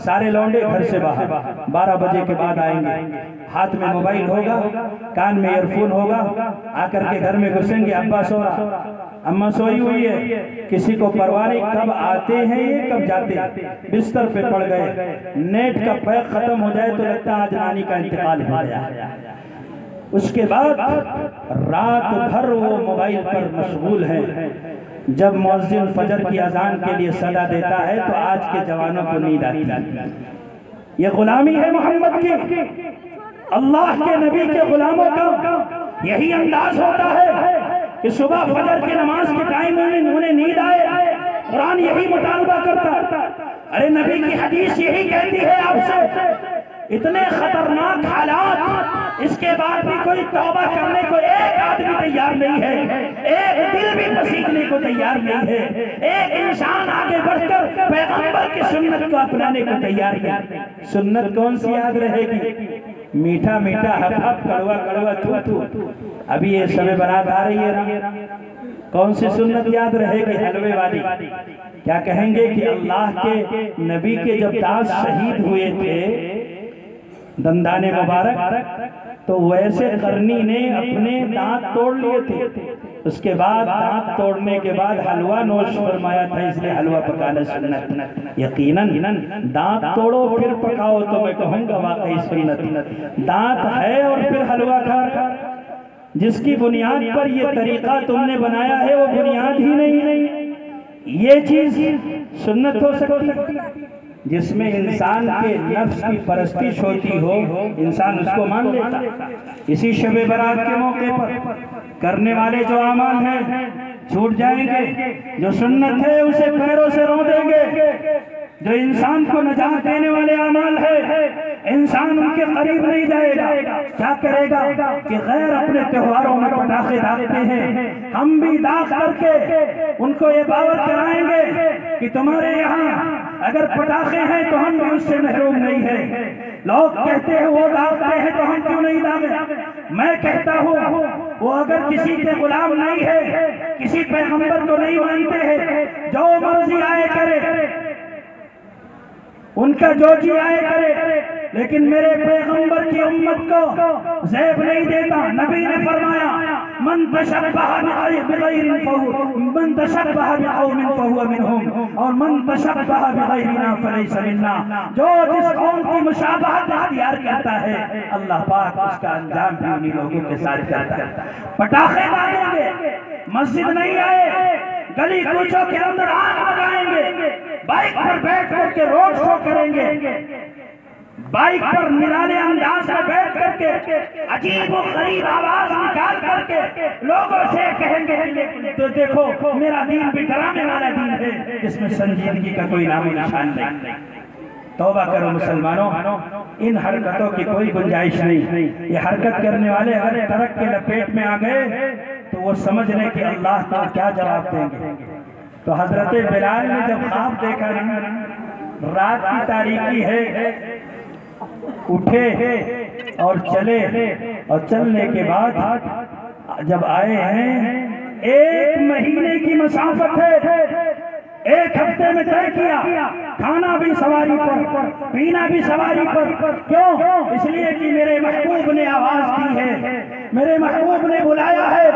سارے لونڈے گھر سے باہر، 12 بجے کے بعد آئیں گے، ہاتھ میں موبائل ہوگا، کان میں ایئر فون ہوگا، آ کر کے گھر میں گھسیں گے، ابا سو رہا، اماں سوئی ہوئی ہے، کسی کو پرواہ نہیں، کب آتے ہیں یہ کب جاتے ہیں، بستر پہ پڑ گئے، نیٹ کا پیک ختم ہو جائے تو لگتا ہے آج نانی کا انتقال ہو گیا۔ اس کے بعد رات بھر وہ موبائل پر مشغول ہیں، جب مؤذن فجر کی اذان کے لیے صدا دیتا ہے تو آج کے جوانوں کو نیند آتی ہے۔ یہ غلامی ہے محمد کی، اللہ کے نبی کے غلاموں کا یہی انداز ہوتا ہے کہ صبح فجر کی نماز کے ٹائم انہیں نیند آئے، قرآن یہی مطالبہ کرتا، ارے نبی کی حدیث یہی کہتی ہے آپ سے اتنے خطرناک حالات، اس کے بعد بھی کوئی توبہ کرنے کو ایک آدمی تیار نہیں ہے، ایک دل بھی پسیکنے کو تیار نہیں ہے، ایک انسان آگے بڑھ کر پیغمبر کی سنت کو اپنانے کو تیار نہیں۔ سنت کون سی یاد رہے گی؟ میٹھا میٹھا ہپ ہپ، کڑوا کڑوا تو تو۔ ابھی یہ شب برات آ رہی ہے نا، کون سی سنت یاد رہے گی؟ حلوے والی۔ کیا کہیں گے کہ اللہ کے نبی کے جب دانت شہید ہوئے تھے، دندان مبارک، تو ویسے قرنی نے اپنے دانت توڑ لیے تھے، اس کے بعد دانت توڑنے کے بعد حلوہ نوش فرمایا تھا، اس لیے حلوہ پکانا سنت۔ یقیناً دانت توڑو پھر پکاؤ تو میں کہوں گا واقعی سنت۔ دانت ہے اور پھر حلوہ کھا، جس کی بنیاد پر یہ طریقہ تم نے بنایا ہے وہ بنیاد ہی نہیں۔ یہ چیز سنت ہو سکتی جس میں انسان کے نفس کی پرستش ہوتی ہو، انسان اس کو مان لیتا۔ اسی شب برات کے موقع پر کرنے والے جو اعمال ہیں چھوٹ جائیں گے، جو سنت ہے اسے پیروں سے رو دیں گے، جو انسان کو نجات دینے والے اعمال ہے انسان ان کے قریب نہیں جائے گا۔ کیا کرے گا کہ غیر اپنے تہواروں میں پٹاخے داغتے ہیں، ہم بھی داغ کر کے ان کو یہ باور کرائیں گے کہ تمہارے یہاں اگر پٹاخے ہیں تو ہم بھی اس سے محروم نہیں ہیں۔ لوگ کہتے ہیں وہ داغتے ہیں تو ہم کیوں نہیں داغے؟ میں کہتا ہوں وہ اگر کسی کے غلام نہیں ہے، کسی پیغمبر کو نہیں مانتے ہیں، جو مرضی آئے کرے، ان کا جو جی آئے کرے، لیکن میرے پیغمبر کی امت کو زیب نہیں دیتا۔ نبی نے فرمایا من تشبہ بغیر من تشبہ بقوم فہو منہم، اور من تشبہ بغیرنا فلیس منا۔ جو جس قوم کی مشابہت اختیار کرتا ہے اللہ پاک اس کا انجام بھی انہی لوگوں کے ساتھ کرتا ہے۔ پٹاخے داغیں گے، مسجد نہیں آئے، گلی کوچوں کے اندر آگ لگائیں گے، بائک پر بیٹھ کر کے روڈ شو کریں گے، بائک پر نرالے انداز میں بیٹھ کر کے عجیب و غریب آواز نکال کر کے لوگوں سے کہیں گے تو دیکھو میرا دین بھی ڈرانے والا دین ہے جس میں سنجیدگی کا کوئی نام و نشان نہیں۔ توبہ کرو مسلمانوں، ان حرکتوں کی کوئی گنجائش نہیں۔ یہ حرکت کرنے والے اگر ترک کے لپیٹ میں آ گئے تو وہ سمجھ لیں کہ اللہ کا کیا جواب دیں گے۔ تو حضرت بلال نے جب خواب دیکھا رات کی تاریکی ہے، اٹھے اور چلے، اور چلنے کے بعد جب آئے ہیں 1 مہینے کی مسافت ہے، 1 ہفتے میں طے کیا، کھانا بھی سواری پر، پینا بھی سواری پر۔ کیوں؟ اس لیے کہ میرے محبوب نے آواز دی ہے، میرے محبوب نے بلایا ہے،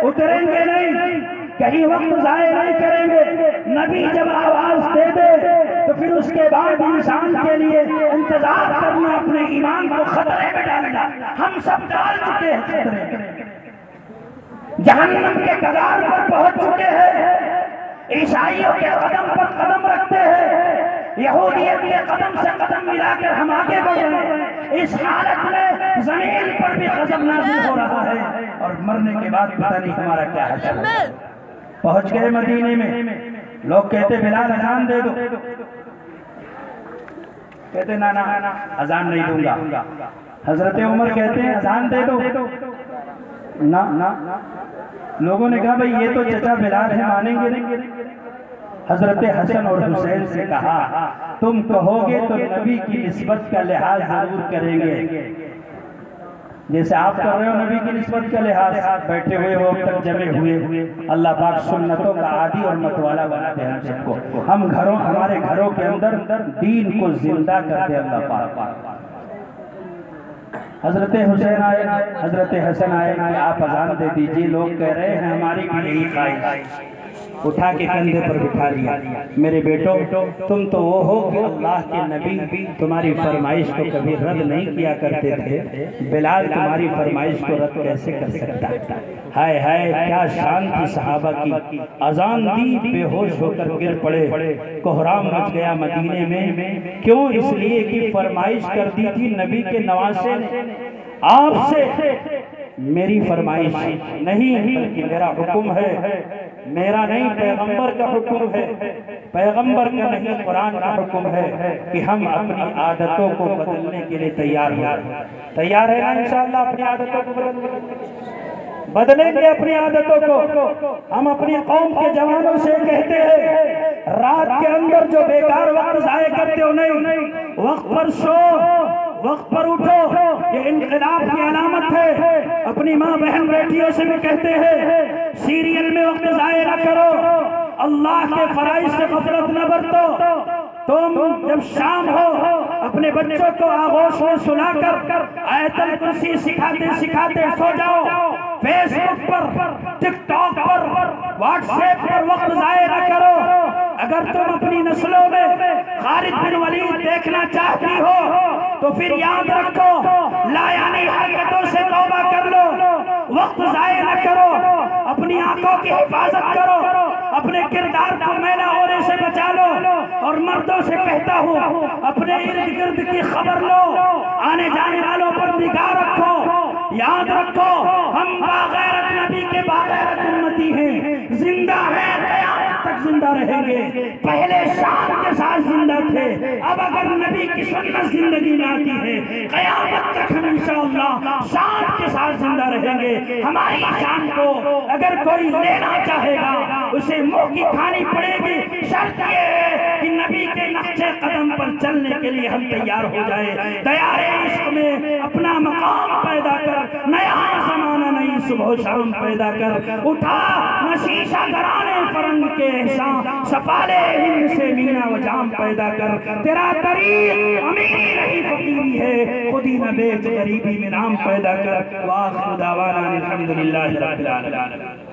اتریں گے نہیں، کہیں وقت ضائع نہیں کریں گے۔ نبی جب آواز دے دے تو پھر اس کے بعد انسان کے لیے انتظار کرنا اپنے ایمان کو خطرے میں ڈالنا۔ ہم سب ڈال چکے ہیں خطرے، جہنم کے کگار پر پہنچ چکے ہیں، عیسائیوں کے قدم پر قدم رکھتے ہیں، یہودیت کے قدم سے قدم ملا کر ہم آگے بڑھ رہے ہیں۔ اس حالت میں زمین پر بھی غضب نازل ہو رہا ہے، اور مرنے کے بعد پتہ نہیں ہمارا کیا حشر ہے۔ پہنچ گئے مدینے میں، لوگ کہتے بلال اذان دے دو، کہتے نا اذان نہیں دوں گا۔ حضرت عمر کہتے ہیں اذان دے دو، نا۔ لوگوں نے کہا بھئی یہ تو چچا بلال ہے، مانیں گے نہیں۔ حضرت حسن اور حسین سے کہا تم کہو گے تو نبی کی نسبت کا لحاظ ضرور کریں گے، جیسے آپ کر رہے ہو نبی کی نسبت کا لحاظ، بیٹھے ہوئے ہو اب تک جمع ہوئے۔ اللہ پاک سنتوں کا عادی اور متوالا بنا دے ہم سب کو، ہم ہمارے گھروں کے اندر دین کو زندہ کر دے اللہ پاک۔ حضرت حسین آئے، حضرت حسن آئے کہ آپ اذان دے دیجئے۔ لوگ کہہ رہے ہیں ہماری بھی یہی خواہش، اٹھا کے کندھے پر بٹھا لیا۔ میرے بیٹوں تم تو وہ ہو کہ اللہ کے نبی تمہاری فرمائش کو کبھی رد نہیں کیا کرتے تھے، بلال تمہاری فرمائش کو رد کیسے کر سکتا؟ ہائے ہائے کیا شان تھی صحابہ کی۔ اذان دی، بے ہوش ہو کر گر پڑے، کوہرام مچ گیا مدینے میں۔ کیوں؟ اس لیے کہ فرمائش کر دی تھی نبی کے نواسے نے آپ سے میری فرمائش نہیں بلکہ میرا حکم ہے، میرا نہیں پیغمبر کا حکم ہے، پیغمبر کا نہیں قرآن کا حکم ہے کہ ہم اپنی عادتوں کو بدلنے کے لیے تیار ہیں۔ تیار ہے نا انشاءاللہ اپنی عادتوں کو بدلنے کے لیے؟ بدلیں گے اپنی عادتوں کو۔ ہم اپنی قوم کے جوانوں سے کہتے ہیں رات کے اندر جو بیکار وقت ضائع کرتے ہو نہیں، وقت پر سو، وقت پر اٹھو، یہ انقلاب کی علامت ہے۔ اپنی ماں بہن بیٹیوں سے بھی کہتے ہیں سیریل میں وقت ضائع نہ کرو، اللہ کے فرائض سے غفلت نہ برتو۔ تم جب شام ہو اپنے بچوں کو آغوش میں سلا کر آیت الکرسی سکھاتے سکھاتے سو جاؤ۔ فیس بک پر، ٹک ٹاک پر، واٹس ایپ پر وقت ضائع نہ کرو۔ اگر تم اپنی نسلوں میں خالد بن ولید دیکھنا چاہتی ہو تو پھر یاد رکھو لایانی حرکتوں سے توبہ کر لو، وقت ضائع نہ کرو، اپنی آنکھوں کی حفاظت کرو، اپنے کردار کو میلا ہونے سے بچا لو۔ اور مردوں سے کہتا ہوں اپنے ارد گرد کی خبر لو، آنے جانے والوں پر نگاہ رکھو، یاد رکھو ہم باغیرت نبی کے باغیرت امتی ہیں، زندہ ہیں، قیامت تک زندہ رہیں گے۔ پہلے شان کے ساتھ زندہ تھے، اب اگر نبی کی سنت زندگی میں آتی ہے قیامت تک ہم انشاءاللہ شان کے ساتھ زندہ رہیں گے۔ ہماری شان کو اگر کوئی لینا چاہے گا اسے منہ کی کھانی پڑے گی، شرط یہ ہے کہ نبی کے نقش قدم پر چلنے کے لیے ہم تیار ہو جائے۔ تیار عشق میں اپنا مقام پیدا کر، نیا زمانہ نئی صبح و شام پیدا کر، اٹھا نہ شیشہ گرانے فرنگ کے احسان، سفالے ہند سے مینا و جام پیدا کر۔ تیرا طریق امیری نہیں فقیری ہے، خودی نہ بیچ غریبی میں نام پیدا کر۔ وآخر دعوانا الحمدللہ رب العالمین۔